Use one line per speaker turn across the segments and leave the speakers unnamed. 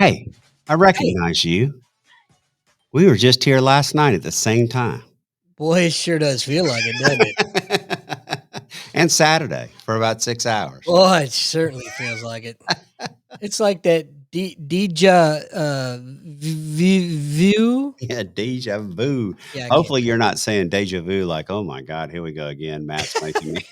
Hey, I
Hey,
recognize you. We were just here last night at the same time.
boy, it sure does feel like it, doesn't it?
And Saturday for about 6 hours.
Oh, it certainly feels like it. It's like that Deja view.
Yeah, deja vu.
Yeah, I can't
Hopefully,
say
you're
it.
not saying deja vu like, "Oh my god, here we go again. Matt's making me."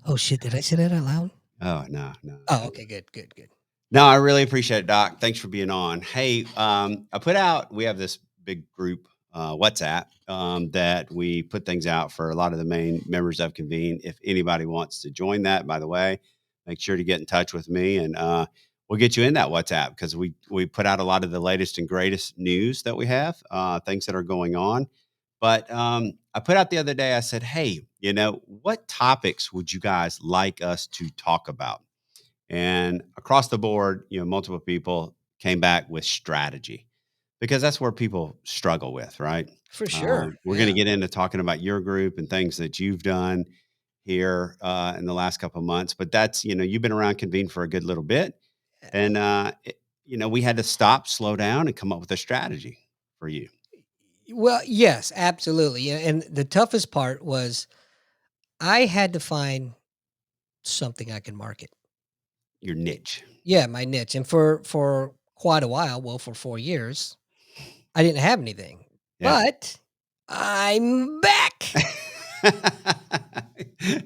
Oh shit! Did I say that out loud?
Oh, no, no,
Oh,
no.
okay, good, good, good.
No, I really appreciate it, Doc. Thanks for being on. Hey, I put out we have this big group, WhatsApp, that we put things out for a lot of the main members of Convene. If anybody wants to join that, by the way, make sure to get in touch with me and we'll get you in that WhatsApp because we put out a lot of the latest and greatest news that we have, things that are going on. But I put out the other day, I said, hey, what topics would you guys like us to talk about? And across the board, multiple people came back with strategy because that's where people struggle with, right?
For sure.
We're going to
Yeah.
get into talking about your group and things that you've done here in the last couple of months. But that's, you've been around Convene for a good little bit. And, we had to stop, slow down, and come up with a strategy for you,
Well, yes, absolutely. And the toughest part was I had to find something I could market.
your niche.
Yeah, my niche. And for quite a while, well, for 4 years, I didn't have anything.
Yeah.
But I'm back.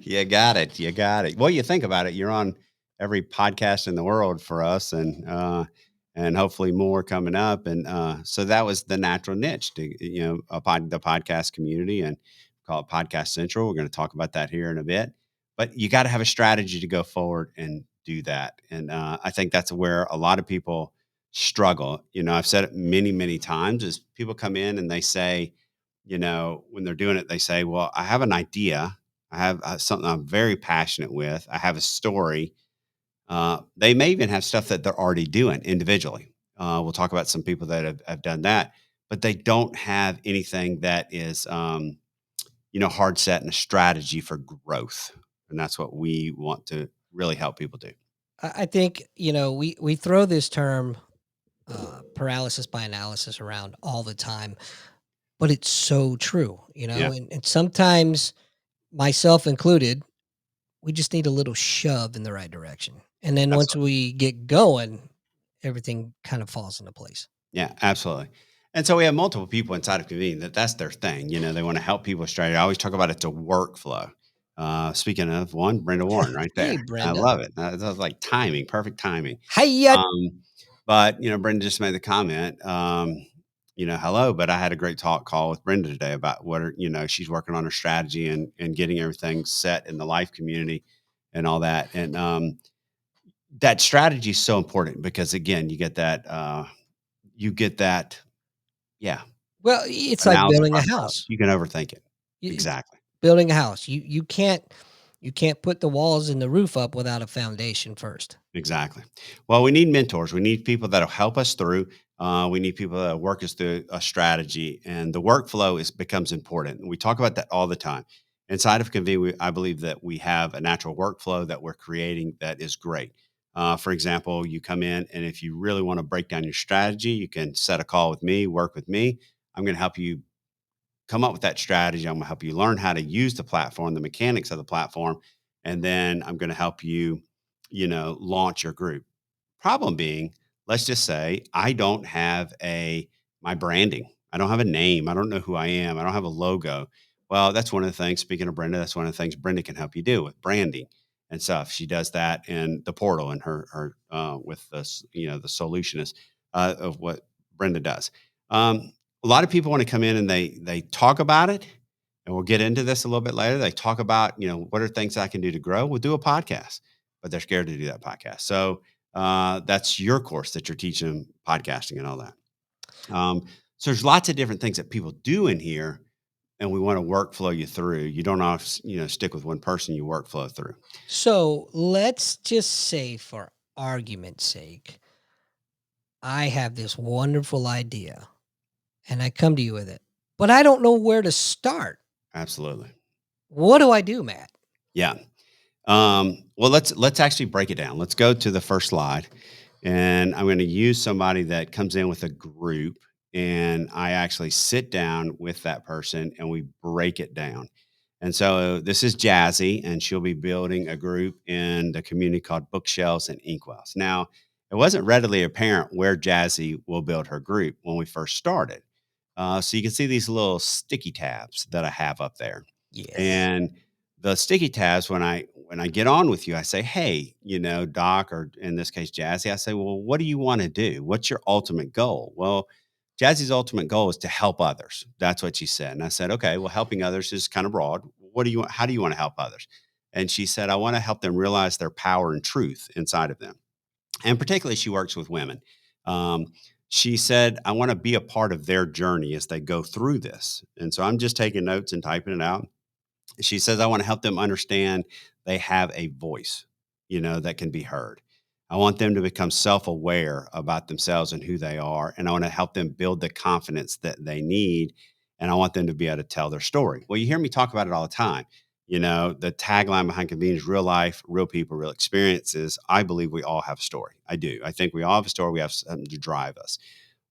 You got it. You got it. Well, you think about it, you're on every podcast in the world for us and hopefully more coming up. And so that was the natural niche to, the podcast community and call it Podcast Central. We're going to talk about that here in a bit. But you got to have a strategy to go forward and do that. And I think that's where a lot of people struggle. I've said it many, many times is people come in and they say, when they're doing it, they say, well, I have an idea. I have something I'm very passionate with. I have a story. They may even have stuff that they're already doing individually. We'll talk about some people that have done that, but they don't have anything that is, hard set and a strategy for growth. And that's what we want to really help people do.
I think, we throw this term paralysis by analysis around all the time, but it's so true,
Yeah,
and sometimes myself included, we just need a little shove in the right direction. And then once
absolutely.
we get going, everything kind of falls into place.
Yeah, absolutely. And so we have multiple people inside of Convene that's their thing. They want to help people straight. I always talk about it's a workflow. Speaking of one, Brenda Warren, right
Hey,
there. I
Brenda.
love it. That's like timing, perfect timing.
Hiya.
But Brenda just made the comment. Hello, but I had a great talk call with Brenda today about what are she's working on her strategy and getting everything set in the life community and all that. And that strategy is so important because again, you get that, yeah,
Well, it's
but
like
now it's
building a
front row.
house.
You can overthink it.
It's
Exactly.
building a house. You can't put the walls and the roof up without a foundation first.
Exactly. Well, we need mentors. We need people that'll help us through. We need people that work us through a strategy, and the workflow becomes important. We talk about that all the time. Inside of Convene, I believe that we have a natural workflow that we're creating that is great. For example, you come in, and if you really want to break down your strategy, you can set a call with me, work with me. I'm going to help you come up with that strategy. I'm going to help you learn how to use the platform, the mechanics of the platform, and then I'm going to help you, launch your group. Problem being, let's just say I don't have my branding. I don't have a name. I don't know who I am. I don't have a logo. Well, that's one of the things. Speaking of Brenda, that's one of the things Brenda can help you do with branding and stuff. She does that in the portal and her with the solutionist of what Brenda does. A lot of people want to come in and they talk about it, and we'll get into this a little bit later. They talk about what are things I can do to grow. We'll do a podcast, but they're scared to do that podcast. So that's your course that you're teaching them podcasting and all that. So there's lots of different things that people do in here, and we want to workflow you through. You don't always, stick with one person. You workflow through.
So let's just say, for argument's sake, I have this wonderful idea and I come to you with it, but I don't know where to start.
Absolutely.
What do I do, Matt?
Yeah. Well, let's actually break it down. Let's go to the first slide, And I'm going to use somebody that comes in with a group, and I actually sit down with that person and we break it down. And so this is Jazzy, and she'll be building a group in the community called Bookshelves and Inkwells. Now, it wasn't readily apparent where Jazzy will build her group when we first started. So you can see these little sticky tabs that I have up there.
Yes.
And the sticky tabs, when I get on with you, I say, "Hey, Doc, or in this case, Jazzy." I say, "Well, what do you want to do? What's your ultimate goal?" Well, Jazzy's ultimate goal is to help others. That's what she said. And I said, "Okay, well, helping others is kind of broad. What do you want? How do you want to help others?" And she said, "I want to help them realize their power and truth inside of them." And particularly, she works with women. Um, she said, "I want to be a part of their journey as they go through this." And so I'm just taking notes and typing it out. She says, "I want to help them understand they have a voice, that can be heard. I want them to become self aware about themselves and who they are. And I want to help them build the confidence that they need. And I want them to be able to tell their story." Well, you hear me talk about it all the time. The tagline behind Convene is real life, real people, real experiences. I believe we all have a story. I do. I think we all have a story. We have something to drive us.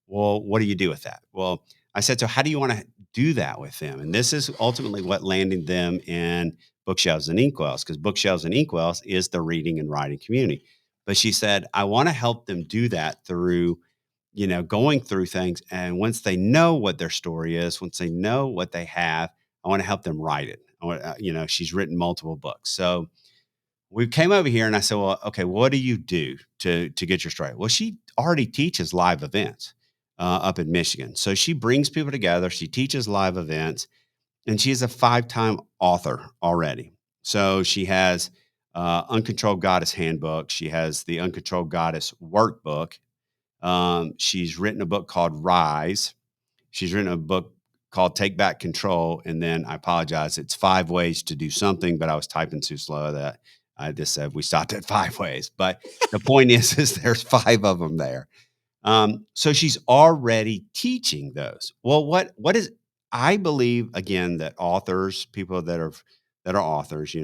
Well, what do you do with that? Well, I said, "So how do you want to do that with them?" And this is ultimately what landed them in Bookshelves and Inkwells, because Bookshelves and Inkwells is the reading and writing community. But she said, "I want to help them do that through, going through things. And once they know what their story is, once they know what they have, I want to help them write it." She's written multiple books. So we came over here and I said, "Well, okay, what do you do to get your stride?" Well, she already teaches live events up in Michigan. So she brings people together. She teaches live events, and she's a 5-time author already. So she has Uncontrolled Goddess Handbook. She has the Uncontrolled Goddess Workbook. She's written a book called Rise. She's written a book called Take Back Control. And then I apologize, it's 5 ways to do something, but I was typing too slow that I just said we stopped at 5 ways. But the point is there's 5 of them there. So she's already teaching those. Well, what is I believe again that authors, people that are authors,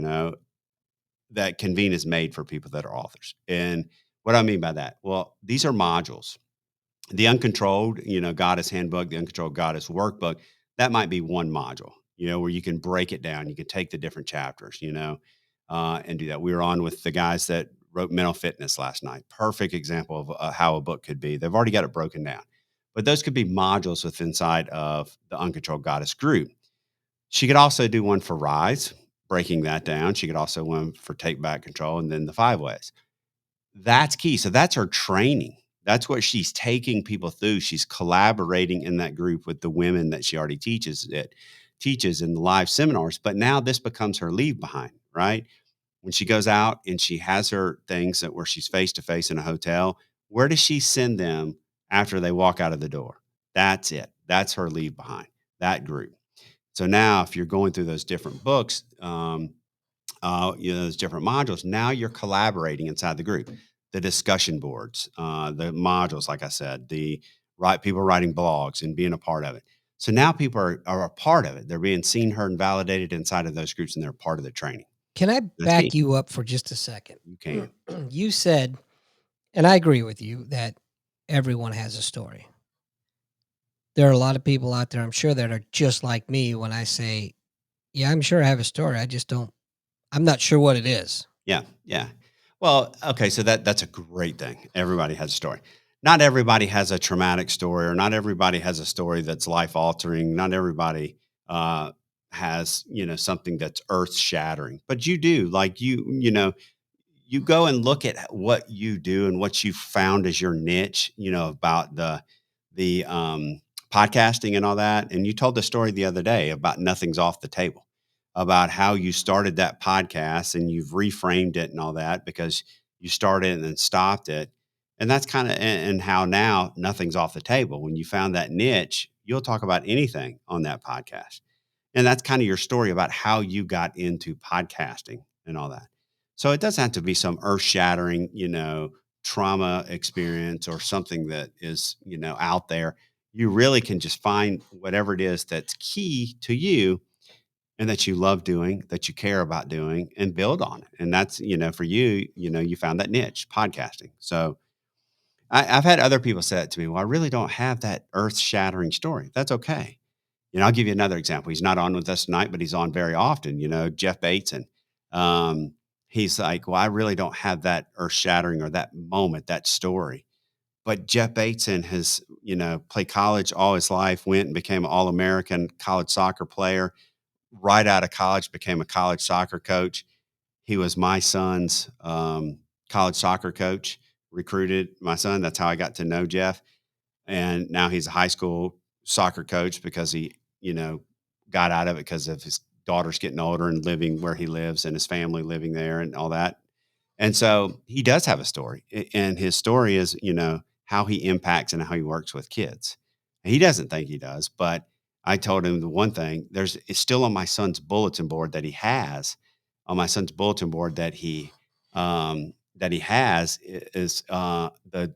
that Convene is made for people that are authors. And what do I mean by that? Well, these are modules. The uncontrolled, goddess handbook, the uncontrolled goddess workbook, that might be one module, where you can break it down. You can take the different chapters, and do that. We were on with the guys that wrote mental fitness last night. Perfect example of how a book could be. They've already got it broken down, but those could be modules within inside of the uncontrolled goddess group. She could also do one for rise, breaking that down. She could also one for take back control, and then the 5 ways. That's key. So that's her training. That's what she's taking people through. She's collaborating in that group with the women that she already teaches in the live seminars. But now this becomes her leave behind, right? When she goes out and she has her things that where she's face to face in a hotel, where does she send them after they walk out of the door? That's it. That's her leave behind, that group. So now if you're going through those different books, those different modules. Now you're collaborating inside the group. The discussion boards, the modules, like I said, the right people writing blogs and being a part of it. So now people are a part of it. They're being seen, heard, and validated inside of those groups, and they're a part of the training.
Can I
That's
back
key.
you up for just a second?
You can.
You said, and I agree with you, that everyone has a story. There are a lot of people out there, I'm sure, that are just like me when I say, "Yeah, I'm sure I have a story. I'm not sure what it is."
Yeah, yeah. Well, okay, so that's a great thing. Everybody has a story. Not everybody has a traumatic story, or not everybody has a story that's life altering. Not everybody has something that's earth shattering, but you do. Like you go and look at what you do and what you found as your niche. About the podcasting and all that. And you told the story the other day about nothing's off the table, about how you started that podcast and you've reframed it and all that because you started and then stopped it. And that's kind of and how now nothing's off the table. When you found that niche, you'll talk about anything on that podcast. And that's kind of your story about how you got into podcasting and all that. So it doesn't have to be some earth shattering, trauma experience or something that is, out there. You really can just find whatever it is that's key to you and that you love doing, that you care about doing, and build on it. And that's, for you, you found that niche, podcasting. So I've had other people say that to me. Well, I really don't have that earth shattering story. That's okay. I'll give you another example. He's not on with us tonight, but he's on very often. Jeff Bateson. Um, he's like, well, I really don't have that earth shattering or that moment, that story. But Jeff Bateson has, played college all his life, went and became an All American college soccer player. Right out of college, became a college soccer coach. He was my son's college soccer coach, recruited my son. That's how I got to know Jeff. And now he's a high school soccer coach because he, you know, got out of it because of his daughters getting older and living where he lives and his family living there and all that. And so he does have a story. And his story is, how he impacts and how he works with kids. He doesn't think he does, but I told him the one thing, it's still on my son's bulletin board that he has on my son's bulletin board that he has is the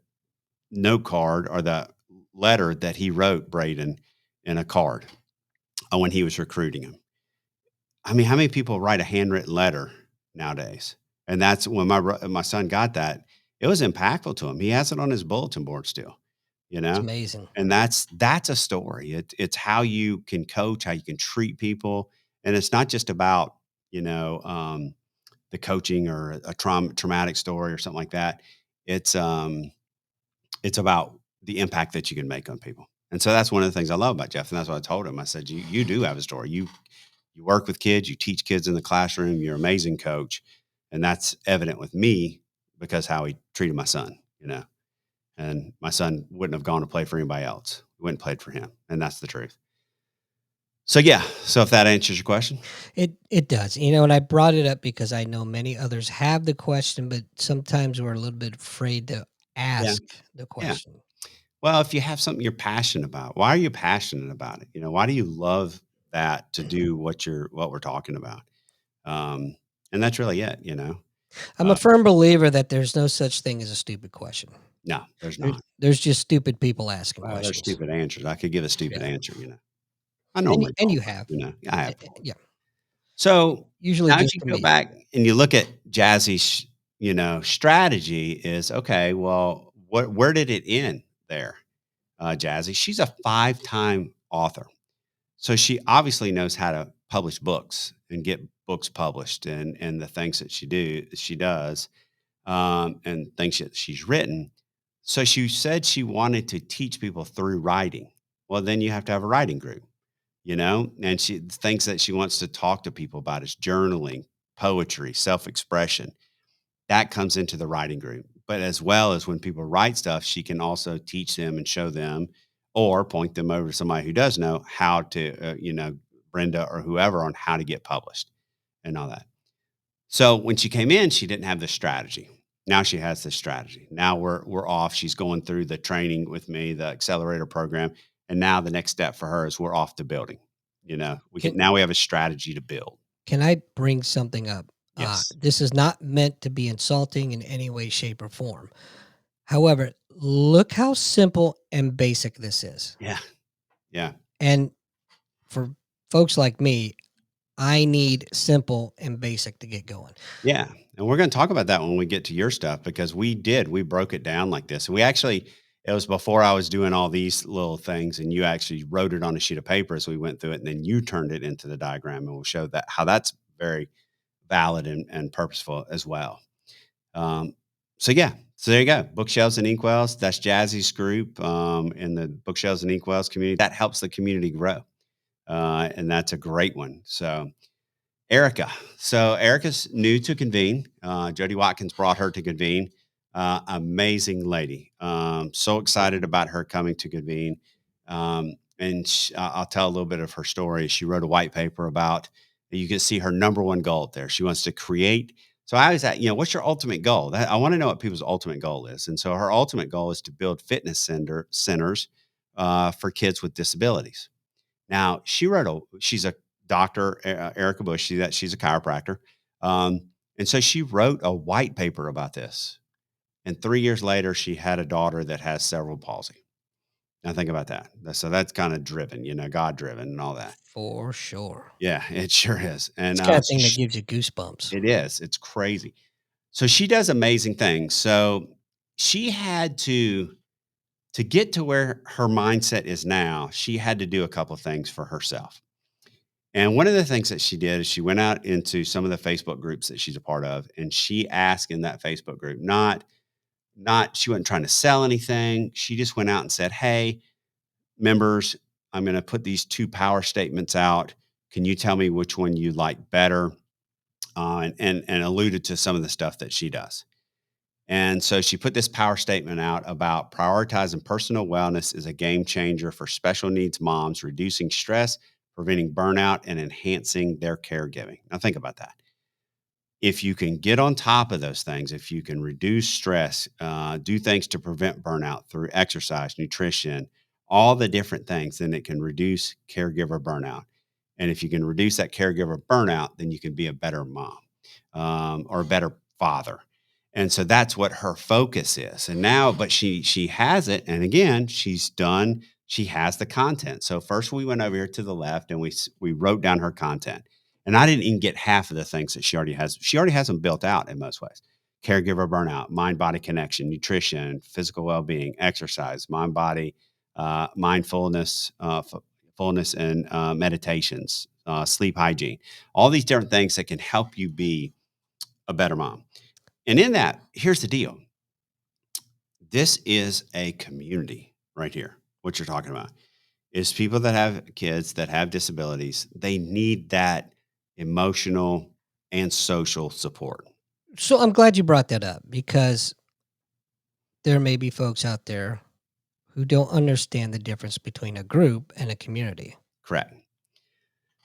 note card or the letter that he wrote Braden in a card when he was recruiting him. I mean, how many people write a handwritten letter nowadays? And that's when my son got that. It was impactful to him. He has it on his bulletin board still, you
It's
know,
amazing.
and that's a story. It's how you can coach, how you can treat people, and it's not just about you know the coaching or a traumatic story or something like that. It's um, it's about the impact that you can make on people. And so that's one of the things I love about Jeff. And that's what I told him. I said, you do have a story. You work with kids, you teach kids in the classroom, you're an amazing coach. And that's evident with me because how he treated my son. And my son wouldn't have gone to play for anybody else. He went and played for him. And that's the truth. So yeah. So if that answers your question.
It does. And I brought it up because I know many others have the question, but sometimes we're a little bit afraid to
Yeah.
ask the
Yeah.
question.
Well, if you have something you're passionate about, why are you passionate about it? Why do you love that to do what we're talking about? Um, and that's really it.
I'm a
Uh,
firm believer that there's no such thing as a stupid question.
no, there's
There's
not.
there's just stupid people asking
Well, there's
questions.
stupid answers. I could give a
Yeah,
stupid answer. I
and y
normally
and
don't,
you
but
have.
I have before.
Yeah,
So
usually
now if
just
you
to
go
me.
back and you look at Jazzy's, strategy is okay. Well, where did it end there, Jazzy? She's a 5-time author. So she obviously knows how to publish books and get books published and the things that she does, and things that she's written. So she said she wanted to teach people through writing. Well, then you have to have a writing group, and she thinks that she wants to talk to people about is journaling, poetry, self-expression. That comes into the writing group. But as well as when people write stuff, she can also teach them and show them or point them over to somebody who does know how to, Brenda or whoever on how to get published and all that. So when she came in, she didn't have this strategy. Now she has this strategy. Now we're off. She's going through the training with me, the accelerator program, and now the next step for her is we're off to building.
Can
We have a strategy to build.
can I bring something up?
Yes.
This is not meant to be insulting in any way, shape, or form. However, look how simple and basic this is.
Yeah. Yeah.
And for folks like me, I need simple and basic to get going.
Yeah, and we're gonna talk about that when we get to your stuff because we broke it down like this. We actually it was before I was doing all these little things, and you actually wrote it on a sheet of paper as we went through it, and then you turned it into the diagram, and we'll show that how that's very valid and purposeful as well. Um, so yeah, so there you go. Bookshelves and Inkwells. That's Jazzy's group in the Bookshelves and Inkwells community. That helps the community grow, and that's a great one. So Erica. So Erica's new to Convene. Jody Watkins brought her to Convene. Amazing lady. So excited about her coming to Convene. I'll tell a little bit of her story. She wrote a white paper about. You can see her number one goal up there. She wants to create. So I was at, what's your ultimate goal? I want to know what people's ultimate goal is. And so her ultimate goal is to build centers for kids with disabilities. Now, she's a doctor, Erica Bush. She's a chiropractor. Um, and so she wrote a white paper about this. And 3 years later, she had a daughter that has cerebral palsy. Now think about that. So that's kind of driven, God driven and all that.
For sure.
Yeah, it sure is.
It's
And
the kind of thing that gives you goosebumps.
it is. It's crazy. So she does amazing things. So she had to get to where her mindset is now, she had to do a couple of things for herself. And one of the things that she did is she went out into some of the Facebook groups that she's a part of, and she asked in that Facebook group, not she wasn't trying to sell anything. She just went out and said, "Hey, members, I'm going to put these two power statements out. Can you tell me which one you like better?" And alluded to some of the stuff that she does. And so she put this power statement out about prioritizing personal wellness is a game changer for special needs moms, reducing stress, preventing burnout, and enhancing their caregiving. Now, think about that. If you can get on top of those things, if you can reduce stress, do things to prevent burnout through exercise, nutrition, all the different things, then it can reduce caregiver burnout. And if you can reduce that caregiver burnout, then you can be a better mom or a better father. And so that's what her focus is. And now, but she has it. And again, she's done. She has the content. So first, we went over here to the left and we wrote down her content. And I didn't even get half of the things that she already has. She already has them built out in most ways. Caregiver burnout, mind body connection, nutrition, physical well being, exercise, mind body, mindfulness, fullness, and meditations, sleep hygiene, all these different things that can help you be a better mom. And in that, here's the deal, this is a community right here. What you're talking about is people that have kids that have disabilities, they need that emotional and social support.
So I'm glad you brought that up because there may be folks out there who don't understand the difference between a group and a community.
Correct.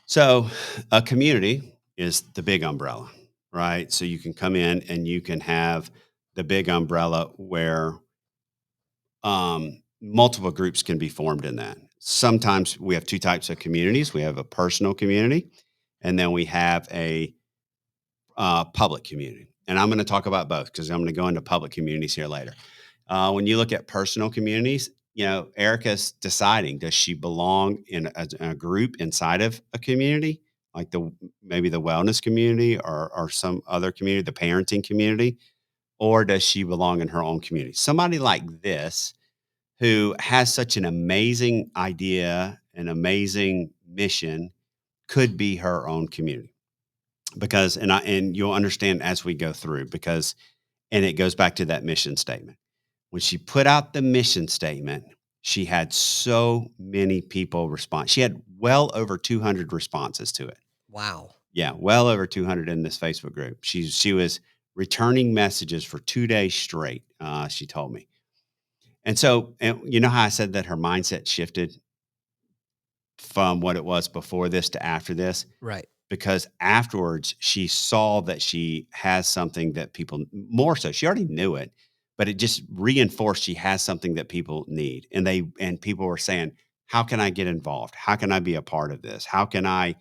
So, a community is the big umbrella, right? So, you can come in and you can have the big umbrella where multiple groups can be formed in that. Sometimes we have two types of communities. We have a personal community, and then we have a public community. And I'm going to talk about both because I'm going to go into public communities here later. When you look at personal communities, you know, Erica's deciding, does she belong in a group inside of a community, like maybe the wellness community or some other community, the parenting community, or does she belong in her own community? Somebody like this who has such an amazing idea, an amazing mission, could be her own community because and you'll understand as we go through because and it goes back to that mission statement. When she put out the mission statement, she had so many people respond. She had well over 200 responses to it.
Wow.
Yeah, well over 200 in this Facebook group. She was returning messages for 2 days straight. She told me, and so and you know how I said that her mindset shifted from what it was before this to after this,
Right.
because afterwards she saw that she has something that people more so she already knew it, but it just reinforced she has something that people need. And people were saying, how can I get involved? How can I be a part of this? How can I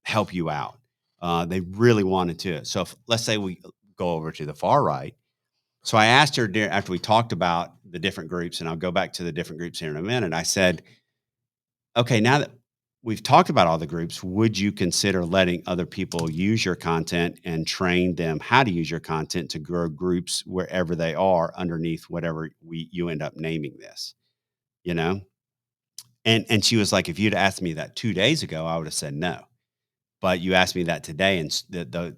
help you out? They really wanted to. So let's say we go over to the far right. So I asked her after we talked about the different groups, and I'll go back to the different groups here in a minute. I said, okay, now that we've talked about all the groups, would you consider letting other people use your content and train them how to use your content to grow groups wherever they are underneath whatever you end up naming this, you know? And she was like, if you'd asked me that 2 days ago, I would have said no. But you asked me that today, and the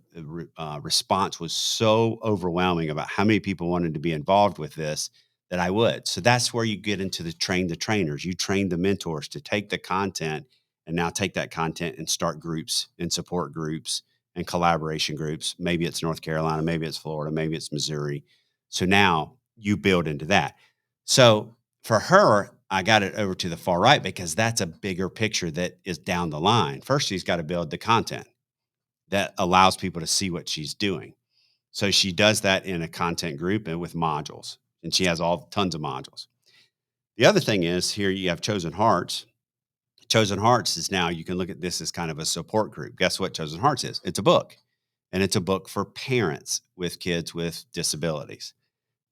response was so overwhelming about how many people wanted to be involved with this that I would. So that's where you get into the trainers. You train the mentors to take the content and now take that content and start groups and support groups and collaboration groups. Maybe it's North Carolina, maybe it's Florida, maybe it's Missouri. So now you build into that. So for her, I got it over to the far right because that's a bigger picture that is down the line. First, she's got to build the content that allows people to see what she's doing. So she does that in a content group and with modules, and she has all tons of modules. The other thing is here you have Chosen Hearts. Chosen Hearts is now you can look at this as kind of a support group. Guess what Chosen Hearts is? It's a book, and it's a book for parents with kids with disabilities.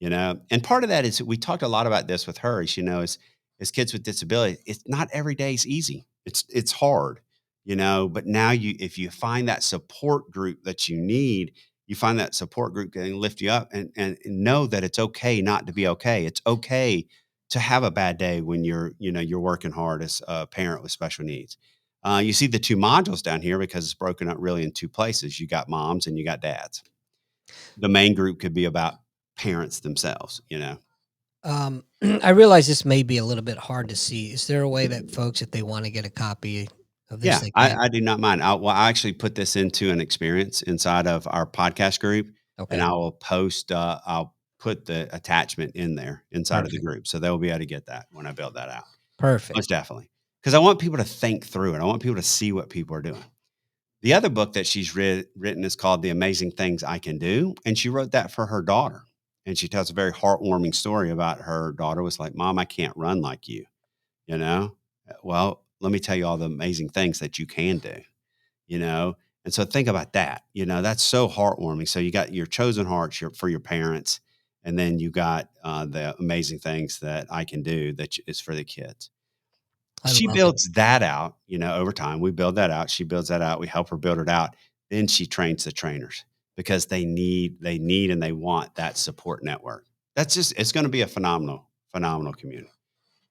And part of that is we talked a lot about this with her, as kids with disabilities, it's not every day is easy. It's hard, but now if you find that support group that you need, you find that support group can lift you up and know that it's okay not to be okay. It's okay to have a bad day when you're working hard as a parent with special needs. You see the two modules down here because it's broken up really in two places. You got moms and you got dads. The main group could be about parents themselves.
I realize this may be a little bit hard to see. Is there a way that folks, if they want to get a copy of this,
Yeah,
they
I
can?
I do not mind. I actually put this into an experience inside of our podcast group, and
Okay,
I will I'll put the attachment in there inside of the
perfect,
group, so they'll be able to get that when I build that out.
perfect.
Most definitely, because I want people to think through it. I want people to see what people are doing. The other book that she's written is called The Amazing Things I Can Do, and she wrote that for her daughter, and she tells a very heartwarming story about her daughter was like, "Mom, I can't run like you," you know? Well, let me tell you all the amazing things that you can do, you know? And so think about that. That's so heartwarming. So you got your chosen hearts for your parents, and then you got the amazing things that I can do that is for the kids.
I
She
love it.
builds that out, over time. We build that out. She builds that out. We help her build it out. Then she trains the trainers because they need and they want that support network. It's going to be a phenomenal community.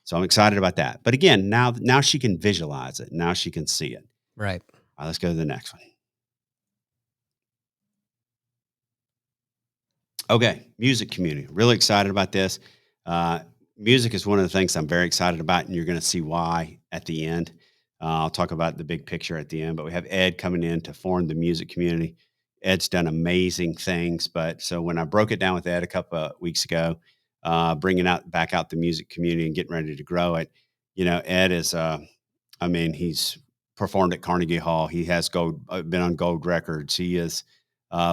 So I'm excited about that. But again, now she can visualize it. Now she can see it.
Right.
All right, let's go to the next one. Okay, music community. Really excited about this. Uh, Music is one of the things I'm very excited about, and you're going to see why at the end. I'll talk about the big picture at the end, but we have Ed coming in to form the music community. Ed's done amazing things, but so when I broke it down with Ed a couple of weeks ago, bringing out back out the music community and getting ready to grow it, Ed is I mean, he's performed at Carnegie Hall. He has been on gold records. He is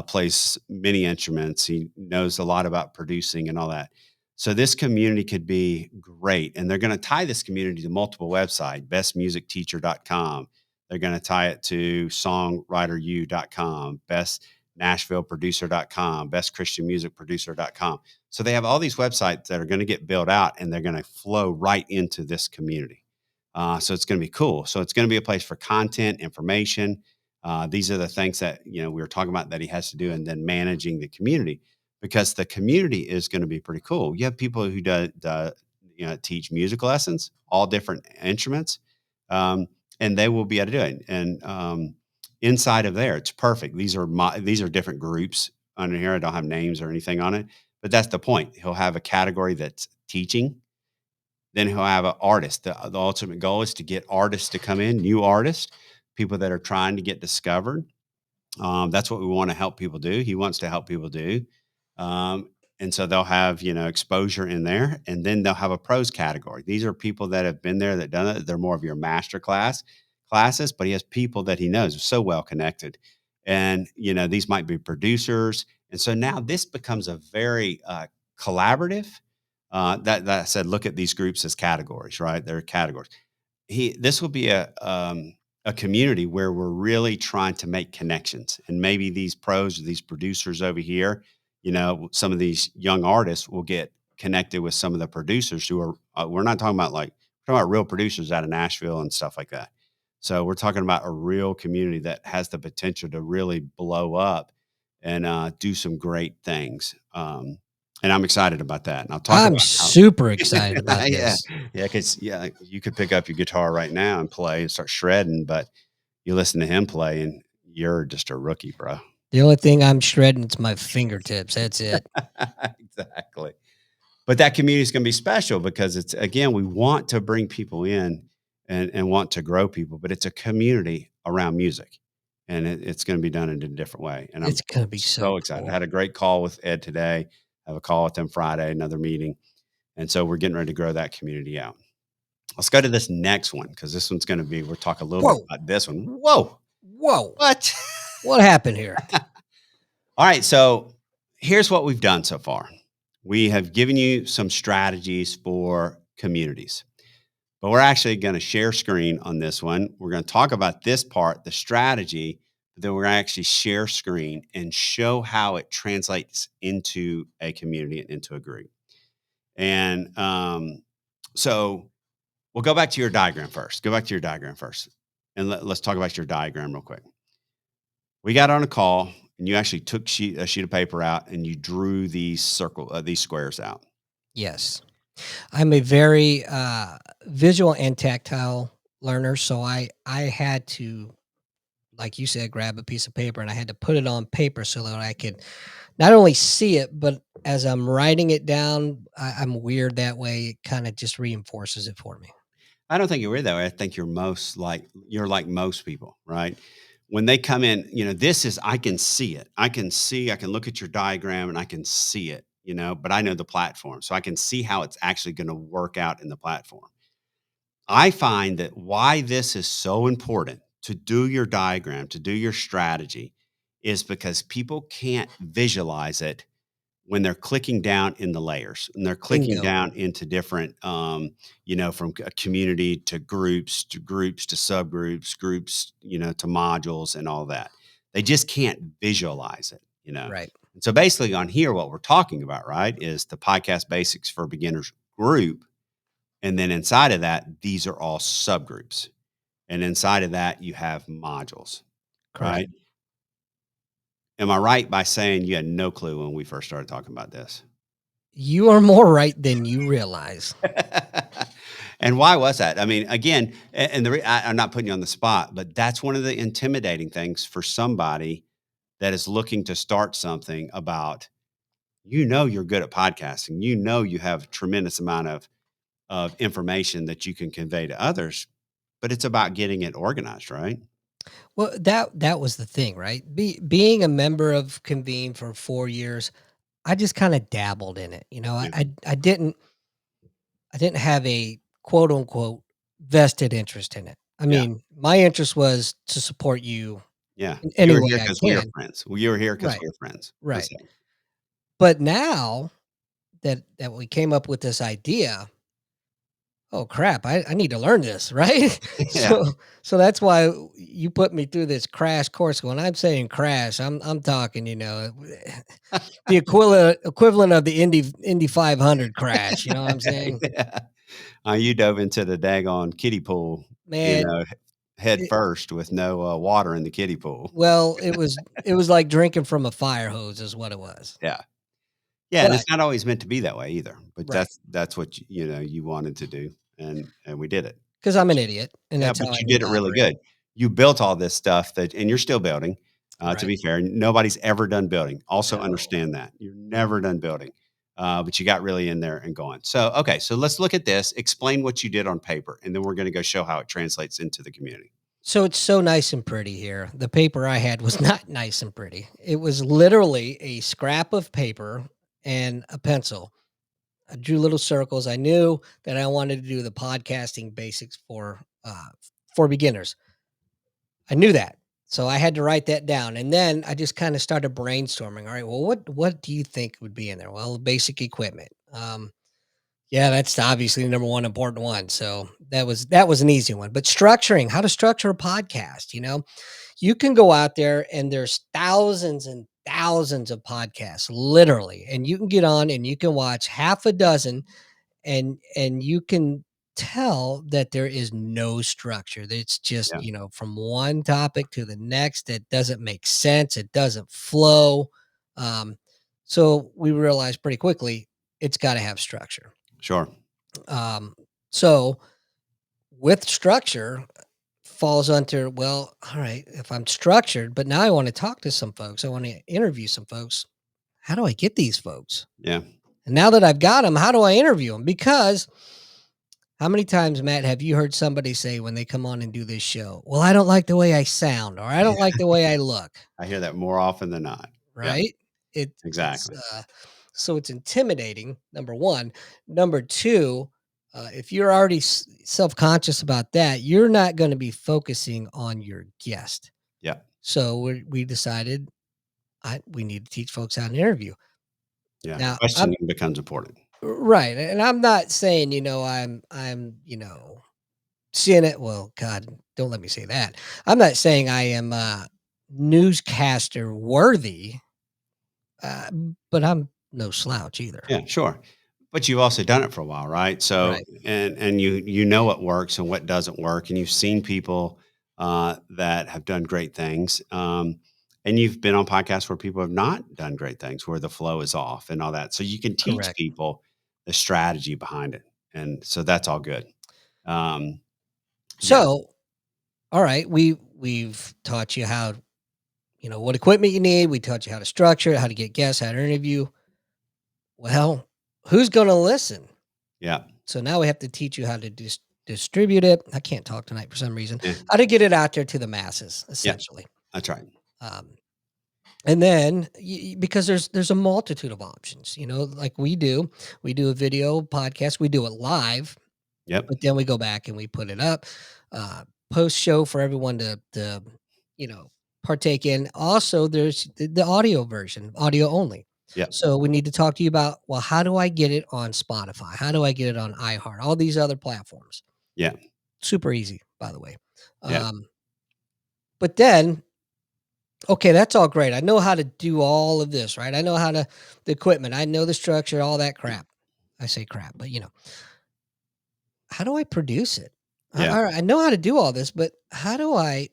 plays many instruments. He knows a lot about producing and all that. So this community could be great, and they're going to tie this community to multiple websites: bestmusicteacher.com. They're going to tie it to songwriteru.com, bestnashvilleproducer.com, bestchristianmusicproducer.com. So they have all these websites that are going to get built out, and they're going to flow right into this community. So it's going to be cool. So it's going to be a place for content, information. These are the things that we were talking about that he has to do, and then managing the community because the community is going to be pretty cool. You have people who teach music lessons, all different instruments, um, and they will be able to do it. And inside of there, it's perfect. These are different groups under here. I don't have names or anything on it, but that's the point. He'll have a category that's teaching, then he'll have an artist. The ultimate goal is to get artists to come in, new artists, people that are trying to get discovered. That's what we want to help people do. He wants to help people do. Um, and so they'll have, exposure in there, and then they'll have a pros category. These are people that have been there, that done it. They're more of your master classes, but he has people that he knows are so well connected. And, these might be producers. And so now this becomes a very collaborative. That said, look at these groups as categories, right? They're categories. This will be a community where we're really trying to make connections, and maybe these pros or these producers over here, some of these young artists will get connected with some of the producers who are. We're not talking about we're talking about real producers out of Nashville and stuff like that. So we're talking about a real community that has the potential to really blow up and do some great things. And I'm excited about that. And I'll talk
I'm
about how.
super excited about
Yeah,
this.
yeah, because you could pick up your guitar right now and play and start shredding, but you listen to him play and you're just a rookie, bro.
The only thing I'm shredding is my fingertips. That's it.
Exactly. But that community is going to be special because it's again, we want to bring people in and want to grow people, but it's a community around music, and it's going to be done in a different way. And I'm
It's gonna be so
so excited. I
cool.
had a great call with Ed today. I have a call with him Friday, another meeting, and so we're getting ready to grow that community out. Let's go to this next one because this one's going to be. We'll talk a little bit
Whoa,
about this one. Whoa,
whoa!
what?
What happened here?
All right, so here's what we've done so far. We have given you some strategies for communities, but we're actually going to share screen on this one. We're going to talk about this part, the strategy, but then we're going to actually share screen and show how it translates into a community and into a group. And so we'll go back to your diagram first. Go back to your diagram first. And let's talk about your diagram real quick. We got on a call. and you actually took a sheet of paper out and you drew these squares out.
Yes. I'm a very, visual and tactile learner, so I had to, like you said, grab a piece of paper, and I had to put it on paper so that I could not only see it, but as I'm writing it down, I'm weird that way. It kinda just reinforces it for me.
I don't think you're weird that way. I think you're like most people, right? When they come in, this is I can see it. I can look at your diagram and I can see it, but I know the platform. So I can see how it's actually going to work out in the platform. I find that why this is so important to do your diagram, to do your strategy, is because people can't visualize it when they're clicking down in the layers and they're clicking
Bingo.
down into different, from a community to groups to subgroups, groups, to modules and all that. They just can't visualize it.
Right.
And so basically on here, what we're talking about, right, is the podcast basics for beginners group. And then inside of that, these are all subgroups. And inside of that, you have modules,
Correct.
right? Am I right by saying you had no clue when we first started talking about this?
You are more right than you realize.
And why was that? I mean, again, and I'm not putting you on the spot, but that's one of the intimidating things for somebody that is looking to start something about, you're good at podcasting. You have a tremendous amount of information that you can convey to others, but it's about getting it organized, right?
Well, that was the thing, right? Being a member of Convene for 4 years, I just kinda dabbled in it,
Yeah.
I didn't have a quote unquote vested interest in it. I
Yeah.
mean, my interest was to support you
Yeah.
in
You
any
were
way
here
I
because we are
can.
friends. Well, you were here because
Right,
we're friends. That's
right.
it.
But now that we came up with this idea, oh crap, I need to learn this, right?
Yeah.
So that's why you put me through this crash course. When I'm saying crash, I'm talking, the equivalent of the Indy 500 crash, you know what I'm saying?
Yeah. You dove into the daggone kiddie pool, you
Man,
know, head
it,
first with no, water in the kiddie pool.
well, it was like drinking from a fire hose is what it was.
Yeah. Yeah, and
But
it's not always meant to be that way either, but
right,
that's what you wanted to do, and we did it.
because I'm an idiot, and
Yeah,
that's
but
how I
you
need
did
to
it really
operate.
good. You built all this stuff and you're still building, to
Right.
be fair. Nobody's ever done building. Also
No.
understand that. You're never done building, but you got really in there and going. So, okay, so let's look at this. Explain what you did on paper, and then we're gonna go show how it translates into the community.
So it's so nice and pretty here. The paper I had was not nice and pretty. It was literally a scrap of paper and a pencil. I drew little circles. I knew that I wanted to do the podcasting basics for beginners. I knew that. So I had to write that down. And then I just kind of started brainstorming. All right, well, what do you think would be in there? Well, basic equipment. Yeah, that's obviously the number one important one. So that was an easy one. But structuring, how to structure a podcast, you can go out there and there's thousands and thousands of podcasts, literally, and you can get on and you can watch half a dozen and you can tell that there is no structure. That it's just,
Yeah,
from one topic to the next. It doesn't make sense. It doesn't flow. Um, so we realized pretty quickly it's got to have structure.
sure.
Um, so with structure falls under, well, all right, if I'm structured, but now I want to talk to some folks, I want to interview some folks. How do I get these folks?
Yeah.
And now that I've got them, how do I interview them? Because how many times, Matt, have you heard somebody say when they come on and do this show, well, I don't like the way I sound, or I don't like the way I look,
I hear that more often than not. Yeah,
right? It's
exactly.
so it's intimidating. Number one, number two, if you're already self conscious about that, you're not going to be focusing on your guest.
Yeah,
So we decided we need to teach folks how to interview.
yeah.
Now, I'm
Questioning becomes important.
right, and I'm not saying I'm seeing it. Well, God, don't let me say that. I'm not saying I am newscaster worthy, uh, but I'm no slouch either.
Yeah, sure. But you've also done it for a while, right? So,
Right.
and you know what works and what doesn't work, and you've seen people that have done great things. And you've been on podcasts where people have not done great things, where the flow is off and all that. So you can teach
Correct.
people the strategy behind it. And so that's all good. Um, yeah.
So, all right, we've taught you how, what equipment you need. We taught you how to structure it, how to get guests, how to interview. Well, who's going to listen?
Yeah.
So now we have to teach you how to distribute it. I can't talk tonight for some reason.
Yeah.
How to get it out there to the masses,
Yeah.
essentially.
That's right.
Um, and then because there's a multitude of options, like we do a video podcast, we do it live,
Yep.
but then we go back and we put it up, post show for everyone to you know partake in. Also, there's the audio version, audio only.
Yep.
So we need to talk to you about, well, how do I get it on Spotify? How do I get it on iHeart? All these other platforms.
Yeah.
Super easy, by the way.
Yeah.
But then, okay, that's all great. I know how to do all of this, right? I know how to the equipment. I know the structure, all that crap. I say crap, but how do I produce it?
Yeah.
I know how to do all this, but how do I?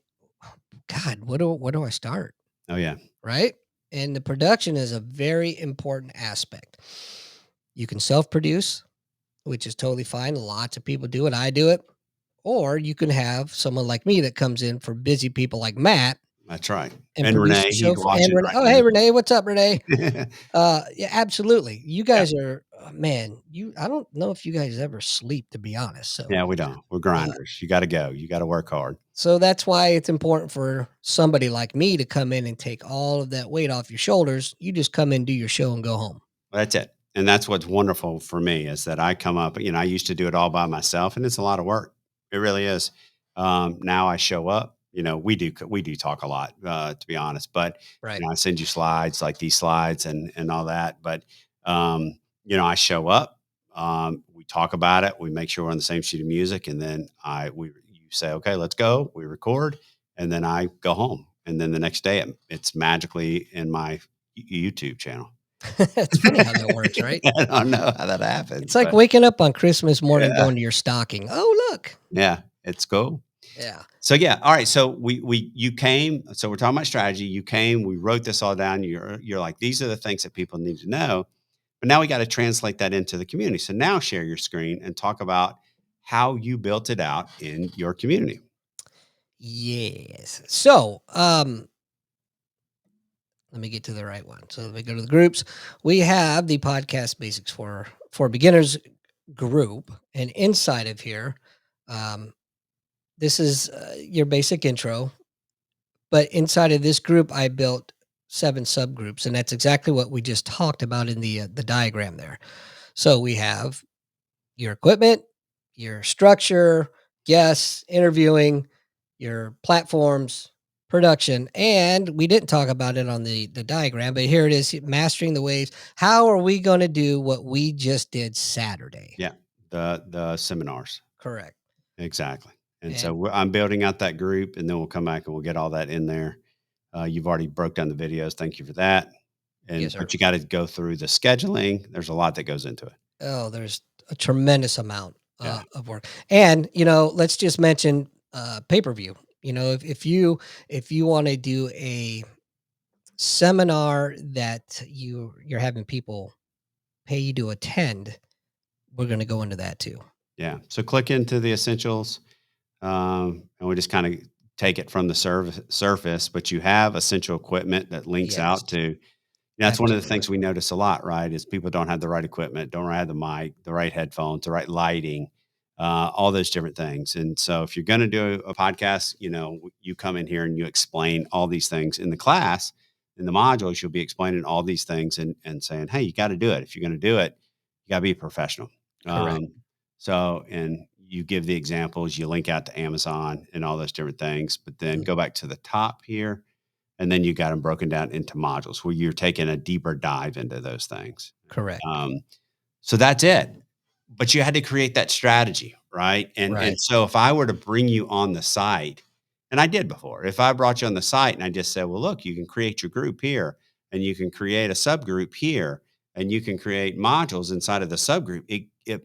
God, where do I start?
Oh, yeah.
Right, and the production is a very important aspect. You can self-produce, which is totally fine. Lots of people do it. I do it. Or you can have someone like me that comes in for busy people like Matt
That's right.
and
And
produce
Renee,
the show
he's
for and
watching
Renee.
right
Oh, hey, Renee, what's up, Renee?
now.
Yeah, absolutely. You
Yeah.
guys are man. I don't know if you guys ever sleep, to be honest.
Yeah. We don't. We're
Uh,
grinders. You got to go. You got to work hard.
so that's why it's important for somebody like me to come in and take all of that weight off your shoulders. You just come in, do your show, and go home.
Well, that's it. And that's what's wonderful for me is that I come up, I used to do it all by myself and it's a lot of work. It really is. Now I show up, we do talk a lot, to be honest, but,
Right.
I send you slides like these slides and all that. But, I show up, we talk about it. We make sure we're on the same sheet of music. And then you say, okay, let's go. We record and then I go home. And then the next day it's magically in my YouTube channel.
It's funny how that works, right?
I don't know how that
It's
happens,
like
but
waking up on Christmas morning,
yeah,
going to your stocking. Oh, look.
yeah, it's cool.
Yeah.
So yeah, all right. So you came. So we're talking about strategy. You came. We wrote this all down. You're like these are the things that people need to know. But now we got to translate that into the community. So now share your screen and talk about how you built it out in your community.
Yes. So, let me get to the right one. So let me go to the groups. We have the podcast basics for beginners group, and inside of here, um, this is your basic intro. But inside of this group, I built 7 subgroups, and that's exactly what we just talked about in the diagram there. So we have your equipment, your structure, guests, interviewing, your platforms, production, and we didn't talk about it on the diagram, but here it is, mastering the waves. How are we going to do what we just did Saturday?
Yeah, the seminars.
Correct.
Exactly. And so
And
I'm building out that group, and then we'll come back and we'll get all that in there. You've already broke down the videos. Thank you for that.
yes,
And
sir.
but you got to go through the scheduling. There's a lot that goes into it.
Oh, there's a tremendous amount
Yeah.
of work. And, let's just mention pay-per-view. If you want to do a seminar that you're having people pay you to attend, we're going to go into that too.
Yeah. So click into the essentials, and we just kind of take it from the surface. But you have essential equipment that links
Yes,
out to. That's one of the
absolutely.
things we notice a lot, right? Is people don't have the right equipment, don't have the mic, the right headphones, the right lighting, all those different things. And so, if you're going to do a podcast, you come in here and you explain all these things in the class, in the modules. You'll be explaining all these things and saying, "Hey, you got to do it. If you're going to do it, you got to be a professional."
Correct.
And you give the examples, you link out to Amazon and all those different things, but then
Mm,
go back to the top here and then you got them broken down into modules where you're taking a deeper dive into those things.
correct.
Um, so that's it. But you had to create that strategy, right? And
Right.
so if I were to bring you on the site, and I did before, if I brought you on the site and I just said, well, look, you can create your group here, and you can create a subgroup here, and you can create modules inside of the subgroup,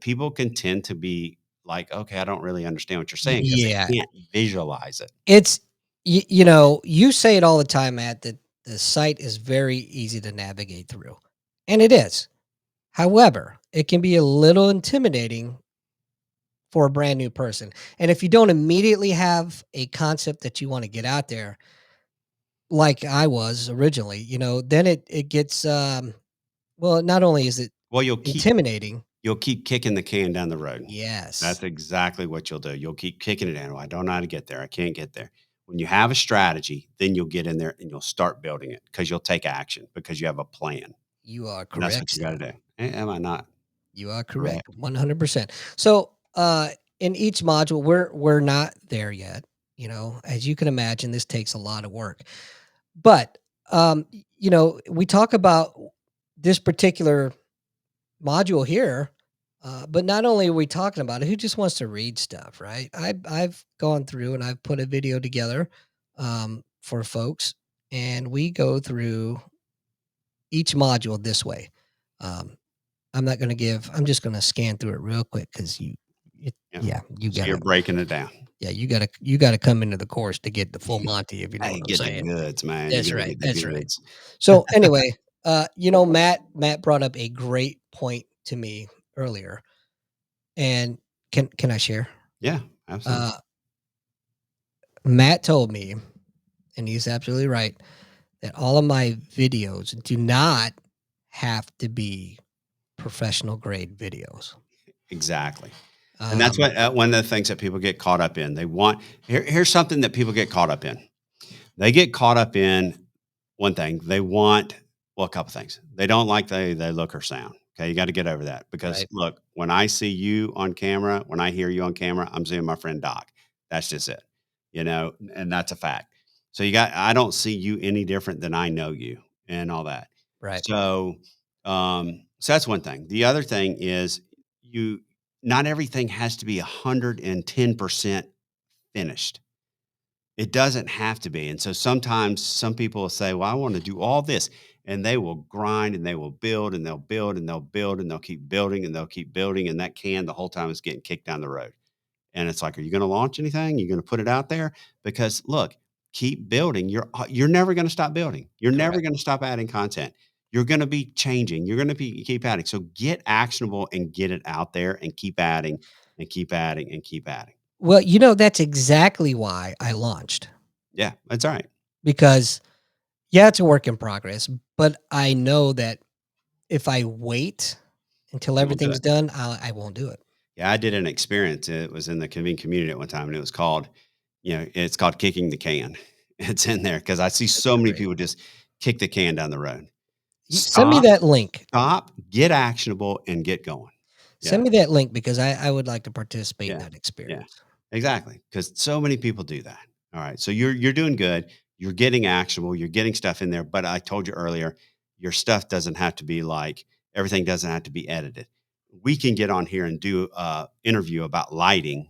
people can tend to be like, okay, I don't really understand what you're saying because
Yeah.
they can't visualize it.
It's you say it all the time, Matt, that The site is very easy to navigate through, and it is. However, it can be a little intimidating for a brand new person. And if you don't immediately have a concept that you want to get out there, like I was originally, then it gets well, not only is it
Well,
intimidating.
you'll keep kicking the can down the road.
Yes,
That's exactly what you'll do. You'll keep kicking it down. "Well, I don't know how to get there. I can't get there." When you have a strategy, then you'll get in there and you'll start building it because you'll take action because you have a plan,
you are
and that's what
correct,
you gotta
sir.
do. Am I not
You are correct,
correct?
100%. So, in each module, we're not there yet. As you can imagine, this takes a lot of work. But, we talk about this particular module here, but not only are we talking about it, who just wants to read stuff, right? I've gone through and I've put a video together for folks, and we go through each module this way. Um, I'm not going to give. I'm just going to scan through it real quick because
Yeah.
yeah, you
So you're
gotta,
breaking it down.
yeah, you gotta come into the course to get the full Monty, if you know what
Hey,
I'm
get the
saying.
goods, man. You
That's
gotta
right.
get the
That's right.
goods.
So anyway, Matt brought up a great point to me earlier, and can I share?
Yeah, absolutely.
Uh, Matt told me, and he's absolutely right, that all of my videos do not have to be professional grade videos.
Exactly. And that's
Um,
what one of the things that people get caught up in. Here's something that people get caught up in. They get caught up in one thing. They want well, a couple things. They don't like they look or sound. Okay, you got to get over that because
right,
look, when I see you on camera, when I hear you on camera, I'm seeing my friend Doc. That's just it. And that's a fact. So I don't see you any different than I know you and all that.
right,
So so that's one thing. The other thing is you not everything has to be 110% finished. It doesn't have to be, and so sometimes some people will say, "Well, I wanna do all this," and they will grind, and they will build, and they'll build, and they'll build, and they'll keep building, and they'll keep building, and that can the whole time is getting kicked down the road, and it's like, "Are you gonna launch anything? You gonna put it out there?" Because look, keep building. You're never gonna stop building. You're never
correct.
gonna stop adding content. You're gonna be changing. You're gonna be keep adding. So get actionable and get it out there and keep adding and keep adding and keep adding.
Well, that's exactly why I launched,
Yeah, that's all right.
because yeah, it's a work in progress, but I know that if I wait until
You won't do
everything's
it.
done, I won't do it.
Yeah, I did an experience. It was in the Convene community at one time, and it was called, it's called kicking the can. It's in there because I see
That's
so many
great.
people just kick the can down the road.
Send me
Stop,
that link.
stop, get actionable, and get going. Yeah,
Send me that link because I would like to participate in
yeah,
that
yeah,
experience.
exactly. Because so many people do that. All right, so you're doing good. You're getting actionable. You're getting stuff in there. But I told you earlier, your stuff doesn't have to be like everything doesn't have to be edited. We can get on here and do a interview about lighting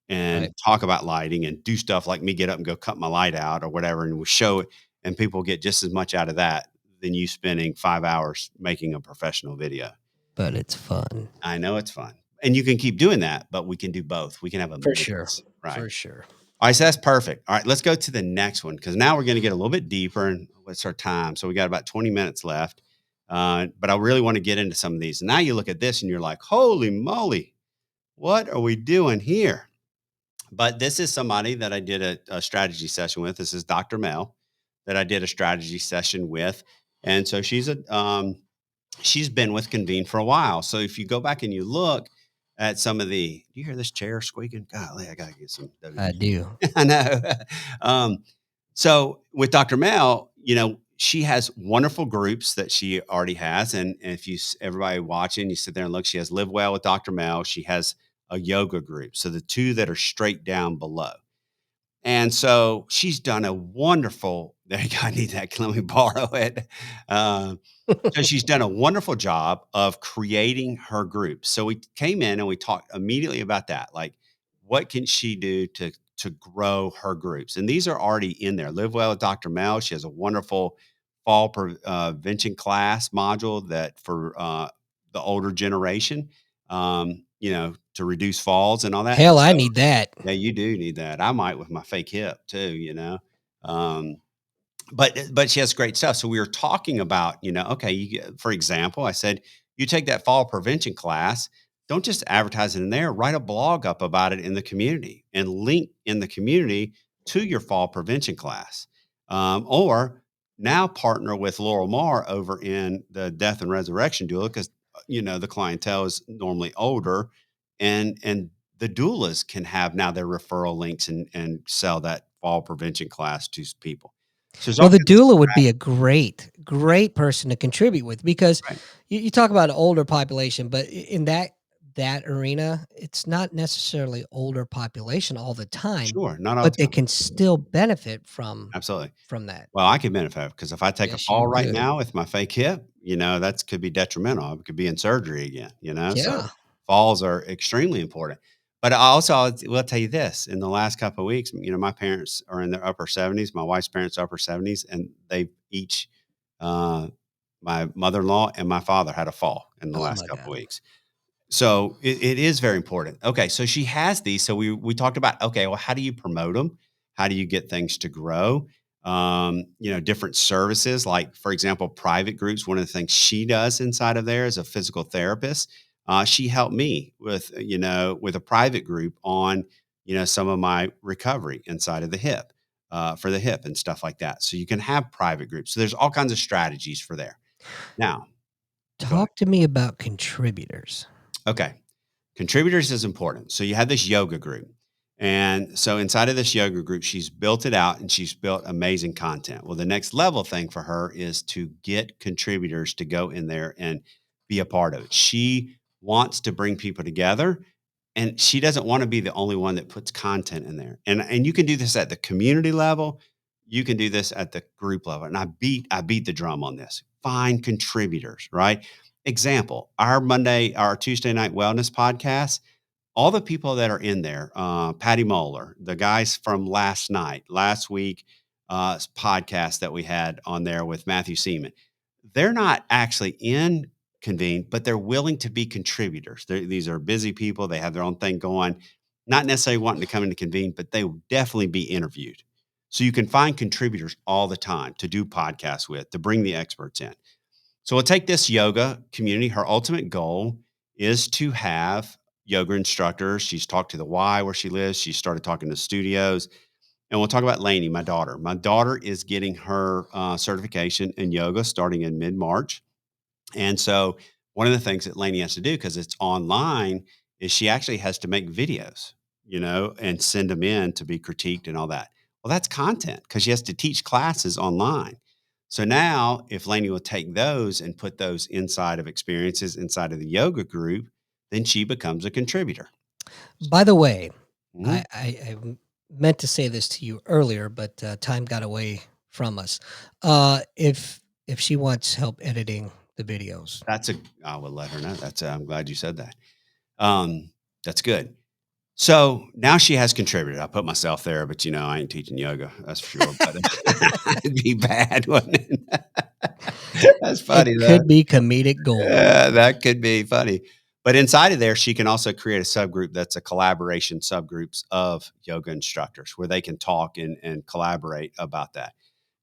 and
Right.
talk about lighting and do stuff like me get up and go cut my light out or whatever, and we show it, and people get just as much out of that than you spending 5 hours making a professional video.
But it's fun.
I know it's fun, and you can keep doing that, but we can do both. We can have a
For sure.
mix, right?
For sure.
All right, so that's perfect. All right, let's go to the next one because now we're going to get a little bit deeper, and what's our time? So we got about 20 minutes left, but I really want to get into some of these. Now you look at this and you're like, "Holy moly, what are we doing here?" But this is somebody that I did a strategy session with. This is Dr. Mel that I did a strategy session with. And so she's been with Convene for a while. So if you go back and you look at some of do you hear this chair squeaking? Golly, I gotta get some
I
WD.
do.
I know. um, so with Dr. Mel, she has wonderful groups that she already has. And if everybody watching, you sit there and look, she has Live Well with Dr. Mel. She has a yoga group. So the two that are straight down below. And so she's done a wonderful, there you go. I need that. Let me borrow it. Uh, so she's done a wonderful job of creating her group. So we came in and we talked immediately about that. Like, what can she do to grow her groups? And these are already in there. Live Well with Dr. Mel. She has a wonderful fall prevention class module that for the older generation, to reduce falls and all that.
Hell, I
So
need that.
yeah, you do need that. I might with my fake hip too. Um, But she has great stuff. So we were talking about, okay, for example, I said, you take that fall prevention class, don't just advertise it in there, write a blog up about it in the community and link in the community to your fall prevention class. Or now partner with Laurel Marr over in the death and resurrection doula because the clientele is normally older, and the doulas can have now their referral links and sell that fall prevention class to people. So there's
Well,
all
the
kinds of
doula would be a
strategies,
great person to contribute with because
right?
you talk about an older population, but in that arena, it's not necessarily older population all the time,
Sure, not all
but
the
they
time.
can still benefit from
Absolutely.
that.
Well, I can benefit because if I take a
Yes, you
fall right
could.
now with my fake hip, that could be detrimental. I could be in surgery again. So
Yeah.
falls are extremely important. But I also will tell you this: in the last couple of weeks, my parents are in their upper 70s. My wife's parents upper 70s, and they each, uh, my mother-in-law and my father had a fall in the
Oh
last
my
couple
god.
of weeks. So it is very important. Okay, so she has these. So we talked about, okay, well, how do you promote them? How do you get things to grow? Different services, like for example, private groups. One of the things she does inside of there as a physical therapist, she helped me with with a private group on some of my recovery inside of the hip, for the hip and stuff like that. So you can have private groups. So there's all kinds of strategies for there. Now, go ahead.
Talk to me about contributors.
Okay. Contributors is important. So you have this yoga group. And so inside of this yoga group, she's built it out and she's built amazing content. Well, the next level thing for her is to get contributors to go in there and be a part of it. She wants to bring people together and she doesn't want to be the only one that puts content in there. And you can do this at the community level, you can do this at the group level. And I beat the drum on this. Find contributors, right? Example, our Tuesday night wellness podcast, all the people that are in there, Patty Moeller, the guys from last week, podcast that we had on there with Matthew Seaman, they're not actually in Convene, but they're willing to be contributors. These are busy people. They have their own thing going, not necessarily wanting to come into Convene, but they will definitely be interviewed. So you can find contributors all the time to do podcasts with, to bring the experts in. So we'll take this yoga community. Her ultimate goal is to have yoga instructors. She's talked to the Y where she lives. She started talking to studios. And we'll talk about Lainey, my daughter. My daughter is getting her certification in yoga starting in mid March. And so one of the things that Lainey has to do, because it's online, is she actually has to make videos, and send them in to be critiqued and all that. Well, that's content because she has to teach classes online. So now, if Lainey will take those and put those inside of experiences inside of the yoga group, then she becomes a contributor.
By the way,
Mhm.
meant to say this to you earlier, but time got away from us. If she wants help editing the videos,
I will let her know. I'm glad you said that. That's good. So now she has contributed. I put myself there, but I ain't teaching yoga. That's for sure. But it'd be bad, wouldn't it? That's
it
funny though.
could be comedic gold.
Yeah, that could be funny. But inside of there, she can also create a subgroup that's a collaboration subgroups of yoga instructors where they can talk and collaborate about that.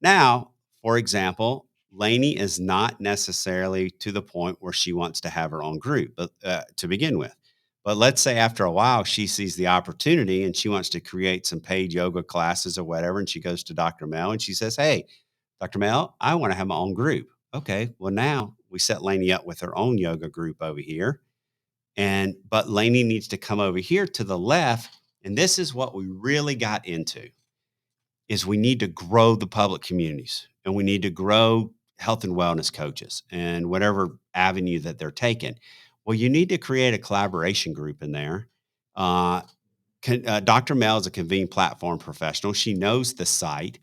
Now, for example, Lainey is not necessarily to the point where she wants to have her own group, but to begin with. But let's say after a while, she sees the opportunity and she wants to create some paid yoga classes or whatever. And she goes to Dr. Mel and she says, "Hey, Dr. Mel, I want to have my own group." Okay, well, now we set Lainey up with her own yoga group over here. But Lainey needs to come over here to the left. And this is what we really got into is we need to grow the public communities and we need to grow health and wellness coaches and whatever avenue that they're taking. Well, you need to create a collaboration group in there. Uh, Dr. Mel is a Convene platform professional. She knows the site.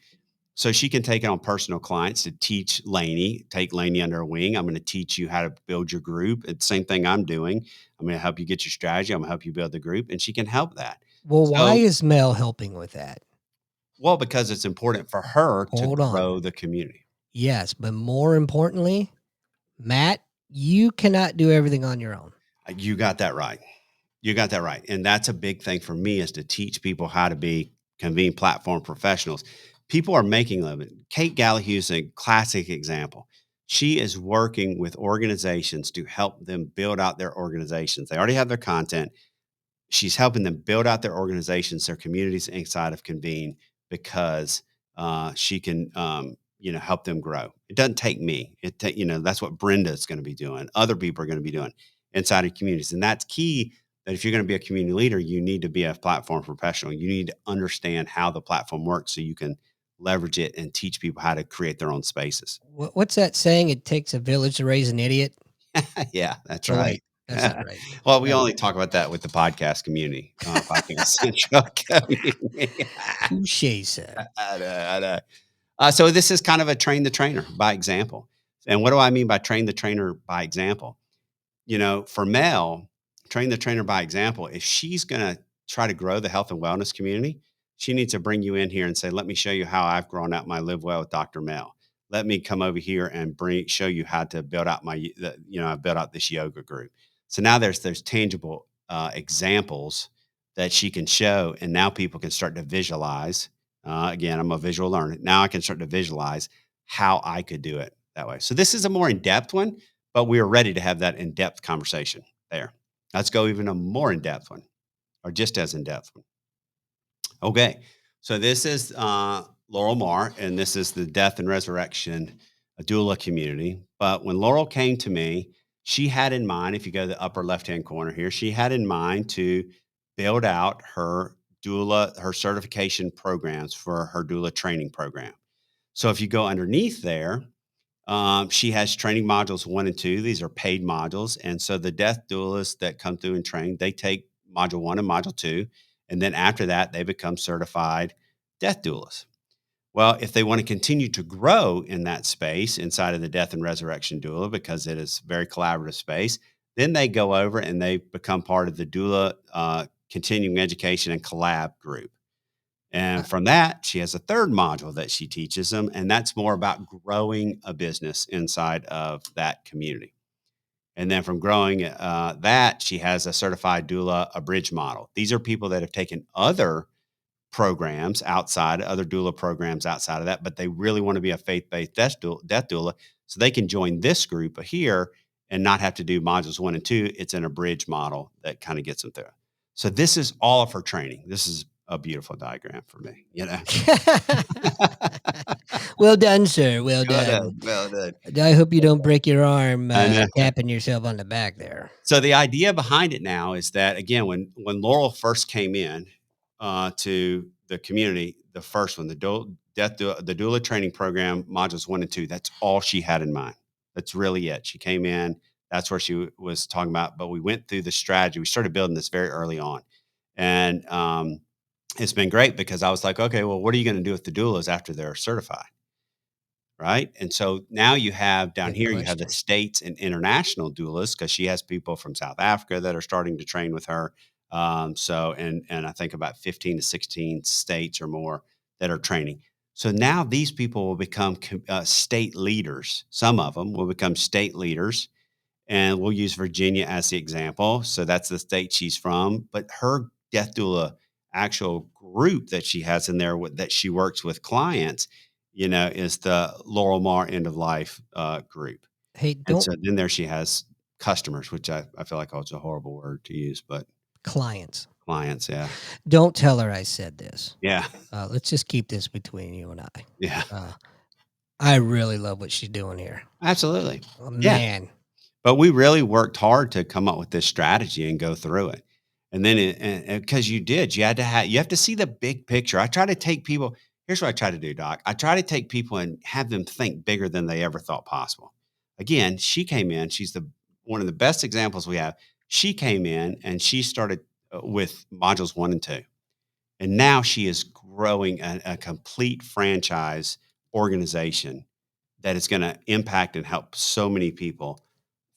So she can take it on personal clients to teach Lainey, take Lainey under her wing. I'm going to teach you how to build your group. It's the same thing I'm doing. I'm going to help you get your strategy. I'm going to help you build the group, and she can help that.
Well, why
So,
is Mel helping with that?
well, because it's important for her to
Hold on.
grow the community.
Yes, but more importantly, Matt, you cannot do everything on your own.
You got that right. You got that right. And that's a big thing for me is to teach people how to be Convene platform professionals. People are making a living. Kate Gallahue is a classic example. She is working with organizations to help them build out their organizations. They already have their content. She's helping them build out their organizations, their communities inside of Convene because she can, help them grow. It doesn't take me. That's what Brenda is going to be doing. Other people are going to be doing inside of communities, and that's key. That if you're going to be a community leader, you need to be a platform professional. You need to understand how the platform works so you can leverage it and teach people how to create their own spaces.
What's that saying? It takes a village to raise an idiot.
Yeah, that's
Oh wait,
right.
that's not right.
Well, we
No.
only talk about that with the podcast community, podcast central community.
Touche, sir.
I know, I know. So this is kind of a train the trainer by example. And what do I mean by train the trainer by example? For Mel, train the trainer by example. If she's going to try to grow the health and wellness community, she needs to bring you in here and say, "Let me show you how I've grown out my Live Well with Dr. Mel. Let me come over here and show you how to build out I built out this yoga group." So now there's tangible examples that she can show, and now people can start to visualize. Again, I'm a visual learner. Now I can start to visualize how I could do it that way. So this is a more in depth one, but we are ready to have that in-depth conversation there. Let's go even a more in-depth one, or just as in-depth one. Okay, so this is Laurel Marr, and this is the death and resurrection doula community. But when Laurel came to me, she had in mind, if you go to the upper left-hand corner here, she had in mind to build out her her certification programs for her doula training program. So if you go underneath there, she has training modules 1 and 2. These are paid modules. And so the death doulas that come through and train, they take module 1 and module 2. And then after that, they become certified death doulas. Well, if they want to continue to grow in that space inside of the death and resurrection doula, because it is very collaborative space, then they go over and they become part of the doula continuing education and collab group.
Uh,
And from that, she has a third module that she teaches them, and that's more about growing a business inside of that community. And then from growing that, she has a certified doula, a bridge model. These are people that have taken other programs outside, other doula programs outside of that, but they really want to be a faith-based death doula, so they can join this group here and not have to do modules 1 and 2. It's in a bridge model that kind of gets them through. So this is all of her training. This is a beautiful diagram for me.
well done, sir. Well
Well
done.
done, well done.
I hope you don't break your arm
I know.
tapping yourself on the back there.
So the idea behind it now is that again, when Laurel first came in to the community, the first one, the doula training program, modules 1 and 2, that's all she had in mind. That's really it. She came in, that's where she was talking about. But we went through the strategy. We started building this very early on, and it's been great because I was like, okay, well, what are you going to do with the doulas after they're certified? Right. And so now you have down
Good
here, you have the
question.
states and international doulas because she has people from South Africa that are starting to train with her. And I think about 15 to 16 states or more that are training. So now these people will become state leaders. Some of them will become state leaders, and we'll use Virginia as the example. So that's the state she's from. But her death doula actual group that she has in there that she works with clients, is the Laurel Mar End of Life group.
Hey,
And
don't
so then there she has customers, which I feel like it's a horrible word to use, but
clients.
clients, yeah,
Don't tell her I said this.
yeah,
Let's just keep this between you and I.
yeah,
Uh, I really love what she's doing here.
absolutely,
Oh,
yeah.
man.
But we really worked hard to come up with this strategy and go through it. And then because you have to see the big picture. I try to take people, here's what I try to do, Doc. I try to take people and have them think bigger than they ever thought possible. Again, she came in, she's one of the best examples we have. She came in and she started with modules 1 and 2. And now she is growing a complete franchise organization that is going to impact and help so many people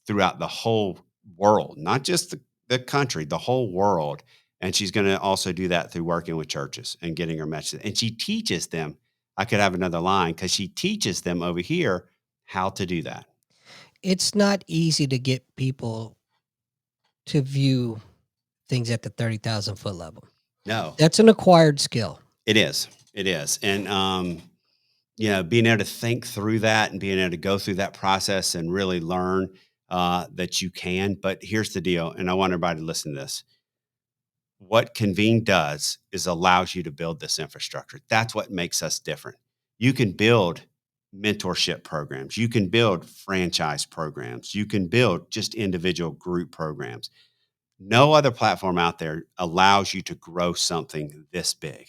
throughout the whole world, not just the country, the whole world. And she's going to also do that through working with churches and getting her message. And she teaches them. I could have another line because she teaches them over here how to do that.
It's not easy to get people to view things at the 30,000 foot level.
No,
That's an acquired skill.
it is. It is. And, being able to think through that and being able to go through that process and really learn that you can. But here's the deal, and I want everybody to listen to this. What Convene does is allows you to build this infrastructure. That's what makes us different. You can build mentorship programs, you can build franchise programs, you can build just individual group programs. No other platform out there allows you to grow something this big.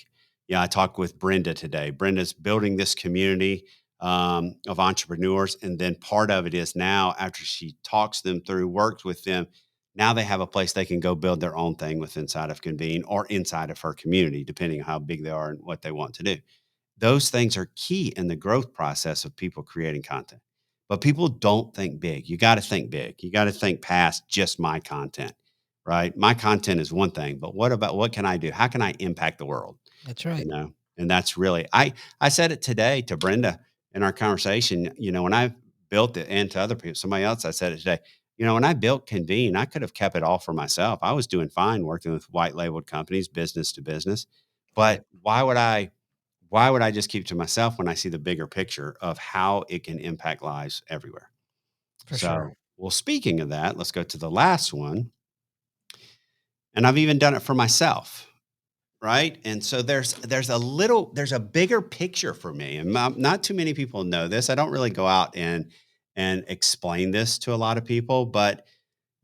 Yeah, I talked with Brenda today. Brenda's building this community of entrepreneurs. And then part of it is now, after she talks them through, works with them, now they have a place they can go build their own thing with inside of Convene or inside of her community, depending on how big they are and what they want to do. Those things are key in the growth process of people creating content. But people don't think big. You got to think big. You got to think past just my content, right? My content is one thing, but what about what can I do? How can I impact the world?
That's right.
And that's really I said it today to Brenda in our conversation, when I built it and to other people, somebody else I said it today. When I built Convene, I could have kept it all for myself. I was doing fine working with white labeled companies, business to business.
Right.
But why would I just keep to myself when I see the bigger picture of how it can impact lives everywhere?
For sure.
So, well, speaking of that, let's go to the last one. And I've even done it for myself, right? And so there's a bigger picture for me, and not too many people know this. I don't really go out and explain this to a lot of people, but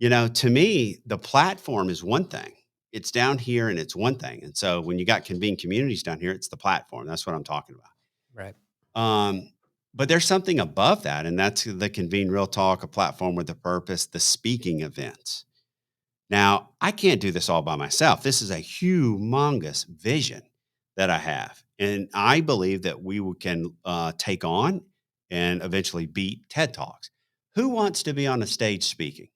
to me, the platform is one thing. It's down here and it's one thing. And so when you got convened communities down here, it's the platform. That's what I'm talking about.
Right.
Um, but there's something above that, and that's the Convene Real Talk, a platform with a purpose, the speaking events. Now, I can't do this all by myself. This is a humongous vision that I have. And I believe that can take on and eventually beat TED Talks. Who wants to be on a stage speaking?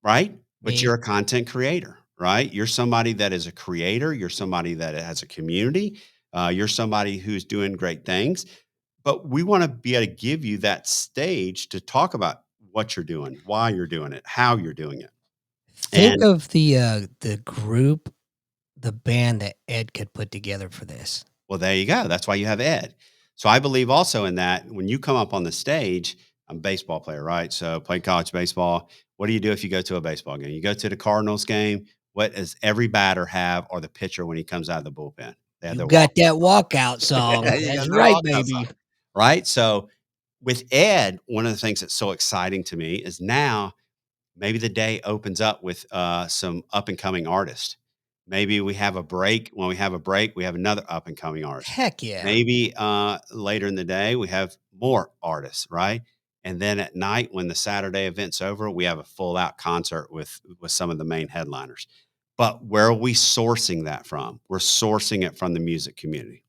Right? But
Me.
you're a content creator, right? You're somebody that is a creator. You're somebody that has a community. You're somebody who's doing great things. But we want to be able to give you that stage to talk about what you're doing, why you're doing it, how you're doing it.
Think
And
of the group, the band that Ed could put together for this.
well, there you go. That's why you have Ed. So I believe also in that when you come up on the stage, I'm a baseball player, right? So played college baseball. What do you do if you go to a baseball game? You go to the Cardinals game. What does every batter have or the pitcher when he comes out of the bullpen? They have
You
their
got
walk.
that walkout song.
You
That's
got their
right,
walkout
baby.
song, right? So with Ed, one of the things that's so exciting to me is now maybe the day opens up with some up and coming artists. Maybe we have a break. When we have a break, we have another up and coming artist.
Heck yeah.
Maybe later in the day, we have more artists, right? And then at night, when the Saturday event's over, we have a full out concert with some of the main headliners. But where are we sourcing that from? We're sourcing it from the music community.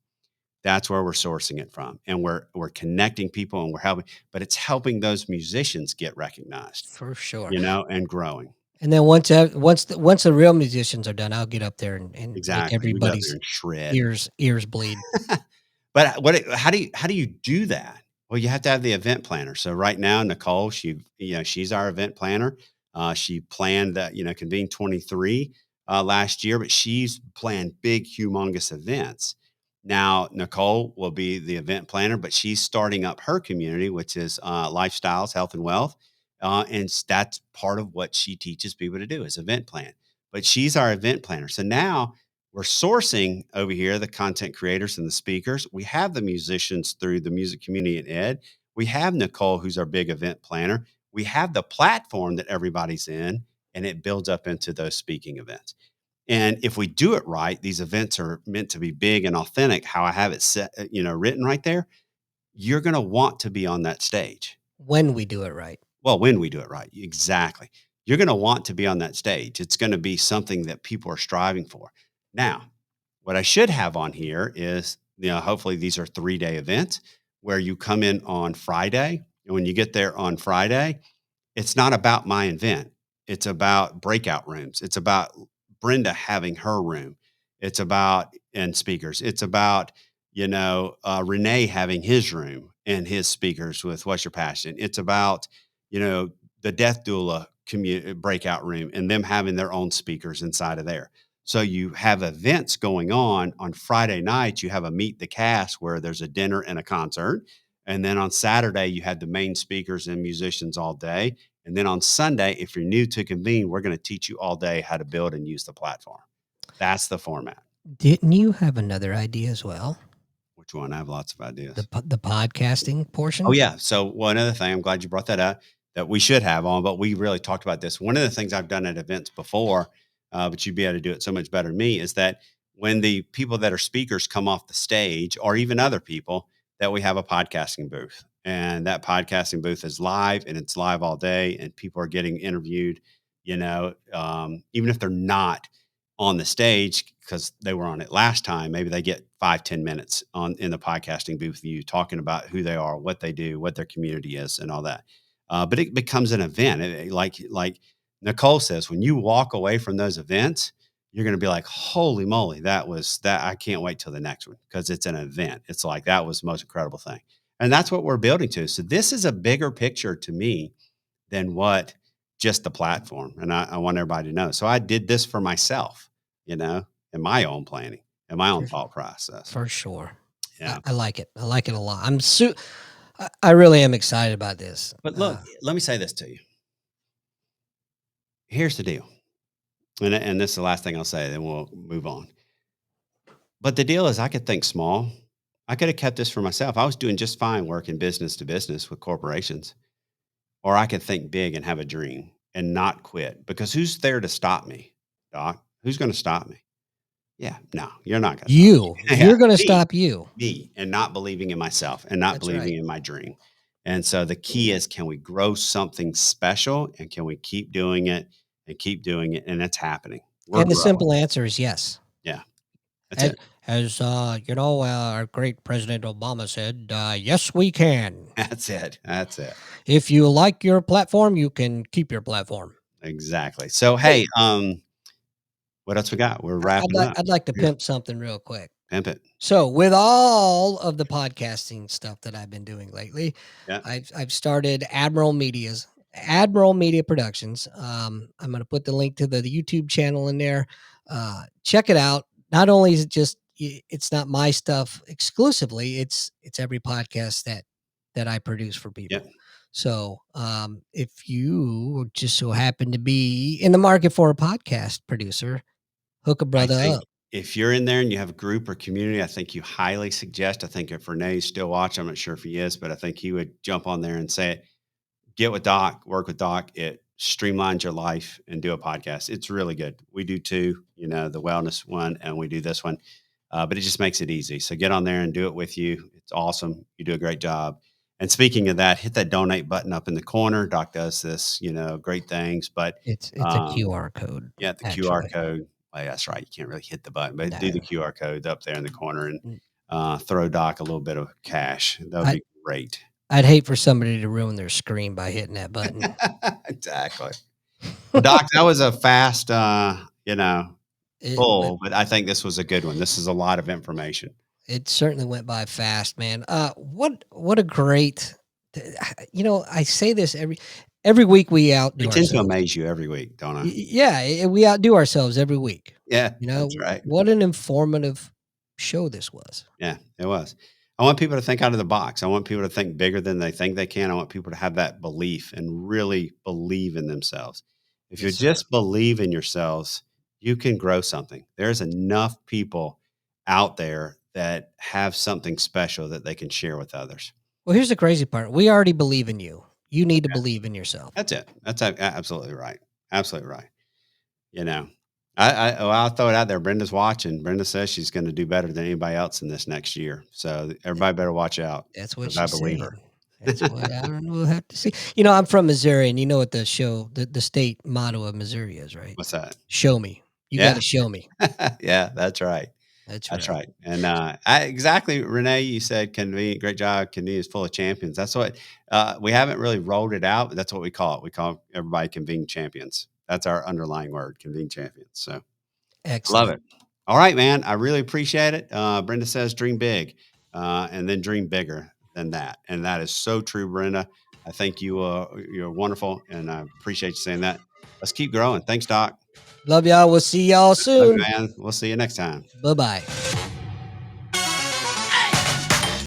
That's where we're sourcing it from, and we're connecting people and we're helping. But it's helping those musicians get recognized,
For sure.
and growing.
And then once the real musicians are done, I'll get up there and make
Exactly. We go up there
everybody's
and shred.
ears bleed.
But how do you do that? Well, you have to have the event planner. So right now, Nicole, she's our event planner. She planned that, Convene 23 last year, but she's planned big, humongous events. Now, Nicole will be the event planner, but she's starting up her community, which is lifestyles, health, and wealth. That's part of what she teaches people to do is event plan. But she's our event planner. So now we're sourcing over here the content creators and the speakers. We have the musicians through the music community and Ed. We have Nicole, who's our big event planner. We have the platform that everybody's in, and it builds up into those speaking events. And if we do it right, these events are meant to be big and authentic. How I have it set, written right there. You're going to want to be on that stage.
When we do it right.
Well, when we do it right, exactly. You're going to want to be on that stage. It's going to be something that people are striving for. Now, what I should have on here is, hopefully these are 3-day events where you come in on Friday. And when you get there on Friday, it's not about my event. It's about breakout rooms. It's about Brenda having her room. It's about and speakers. It's about Renee having his room and his speakers with what's your passion. It's about the death doula breakout room and them having their own speakers inside of there. So you have events going on Friday nights. You have a meet the cast where there's a dinner and a concert. And then on Saturday, you had the main speakers and musicians all day. And then on Sunday, if you're new to Convene, we're going to teach you all day how to build and use the platform. That's the format.
Didn't you have another idea as well?
Which one? I have lots of ideas.
The podcasting
Oh,
portion?
yeah. So one other thing, I'm glad you brought that up that we should have on, but we really talked about this. One of the things I've done at events before, but you'd be able to do it so much better than me, is that when the people that are speakers come off the stage, or even other people, that we have a podcasting booth. And that podcasting booth is live and it's live all day, and people are getting interviewed, even if they're not on the stage because they were on it last time, maybe they get 5-10 minutes on in the podcasting booth with you talking about who they are, what they do, what their community is, and all that. But it becomes an event. Like Nicole says, when you walk away from those events, you're going to be like, "Holy moly, that was that! I can't wait till the next one because it's an event. It's like that was the most incredible thing." And that's what we're building to. So this is a bigger picture to me than what just the platform. And I want everybody to know. So I did this for myself, in my own planning and my own
For
thought process.
for sure.
Yeah.
I like it. I like it a lot. I really am excited about this.
But look, let me say this to you. Here's the deal. And this is the last thing I'll say, then we'll move on. But the deal is I could think small. I could have kept this for myself. I was doing just fine working business to business with corporations. Or I could think big and have a dream and not quit. Because who's there to stop me, Doc? Who's going to stop me? Yeah, no, you're not gonna stop me. Yeah,
You're gonna
me,
stop you.
me, and not believing in myself and not
That's right.
believing in my dream. And so the key is, can we grow something special and can we keep doing it and keep doing it? And it's happening. We're
And the
growing.
simple answer is yes.
Yeah, that's
As
it.
our great President Obama said, yes, we can.
That's it. That's it.
If you like your platform, you can keep your platform.
Exactly. So,
Hey,
hey, what else we got? We're wrapping up.
I'd like to
Yeah,
pimp something real quick.
pimp it.
So, with all of the podcasting stuff that I've been doing lately,
Yeah,
I've started Admiral Media Productions. I'm going to put the link to the YouTube channel in there. Check it out. Not only is it just it's not my stuff exclusively. It's every podcast that I produce for
yeah.
people. So, if you just so happen to be in the market for a podcast producer, hook a
I
brother
think
up.
if you're in there and you have a group or community, I think you highly suggest. I think if Renee's still watching, I'm not sure if he is, but I think he would jump on there and say it. Get with Doc, work with Doc. It streamlines your life and do a podcast. It's really good. We do two, the wellness one, and we do this one, but it just makes it easy. So get on there and do it with you. It's awesome. You do a great job. And speaking of that, hit that donate button up in the corner. Doc does this, great things. But
It's a
um,
QR code,
yeah, the QR
actually.
code. Oh, yeah, that's right. You can't really hit the button, but do the
No.
QR code up there in the corner and
Mm,
throw Doc a little bit of cash. That would
I
be great.
I'd hate for somebody to ruin their screen by hitting that button.
Exactly. Well, Doc, that was a fast,
It went
pull, but I think this was a good one. This is a lot of information.
it certainly went by fast, man. What a great I say this every week we
I
outdo
tend to
ourselves.
amaze you every week, don't I?
Yeah, we outdo ourselves every week.
Yeah, that's right.
What an informative show this was.
Yeah, it was. I want people to think out of the box. I want people to think bigger than they think they can. I want people to have that belief and really believe in themselves. If you
Yes, sir.
just believe in yourselves, you can grow something. There's enough people out there that have something special that they can share with others.
Well, here's the crazy part. We already believe in you. You need to believe in yourself.
That's it. That's absolutely right. Absolutely right. You know, I'll throw it out there. Brenda's watching. Brenda says she's going to do better than anybody else in this next year. So everybody better watch out
That's what
because I
she's
believe
saying.
her.
That's what I don't know. We'll have to see. I'm from Missouri, and you know what the state motto of Missouri is, right?
What's that?
Show me. You got
Yeah.
to show me.
Yeah, that's right.
That's
That's
right.
right. And exactly, Renee, you said convenient, great job. Convenient is full of champions. That's what we haven't really rolled it out, but that's what we call it. We call everybody convenient champions. That's our underlying word, convenient champions. So I love
Excellent.
it. All right, man. I really appreciate it. Brenda says dream big and then dream bigger than that. And that is so true, Brenda. I think you're wonderful and I appreciate you saying that. Let's keep growing. Thanks, Doc.
Love y'all. We'll see y'all
Thanks,
soon.
man. We'll see you next time.
Bye bye.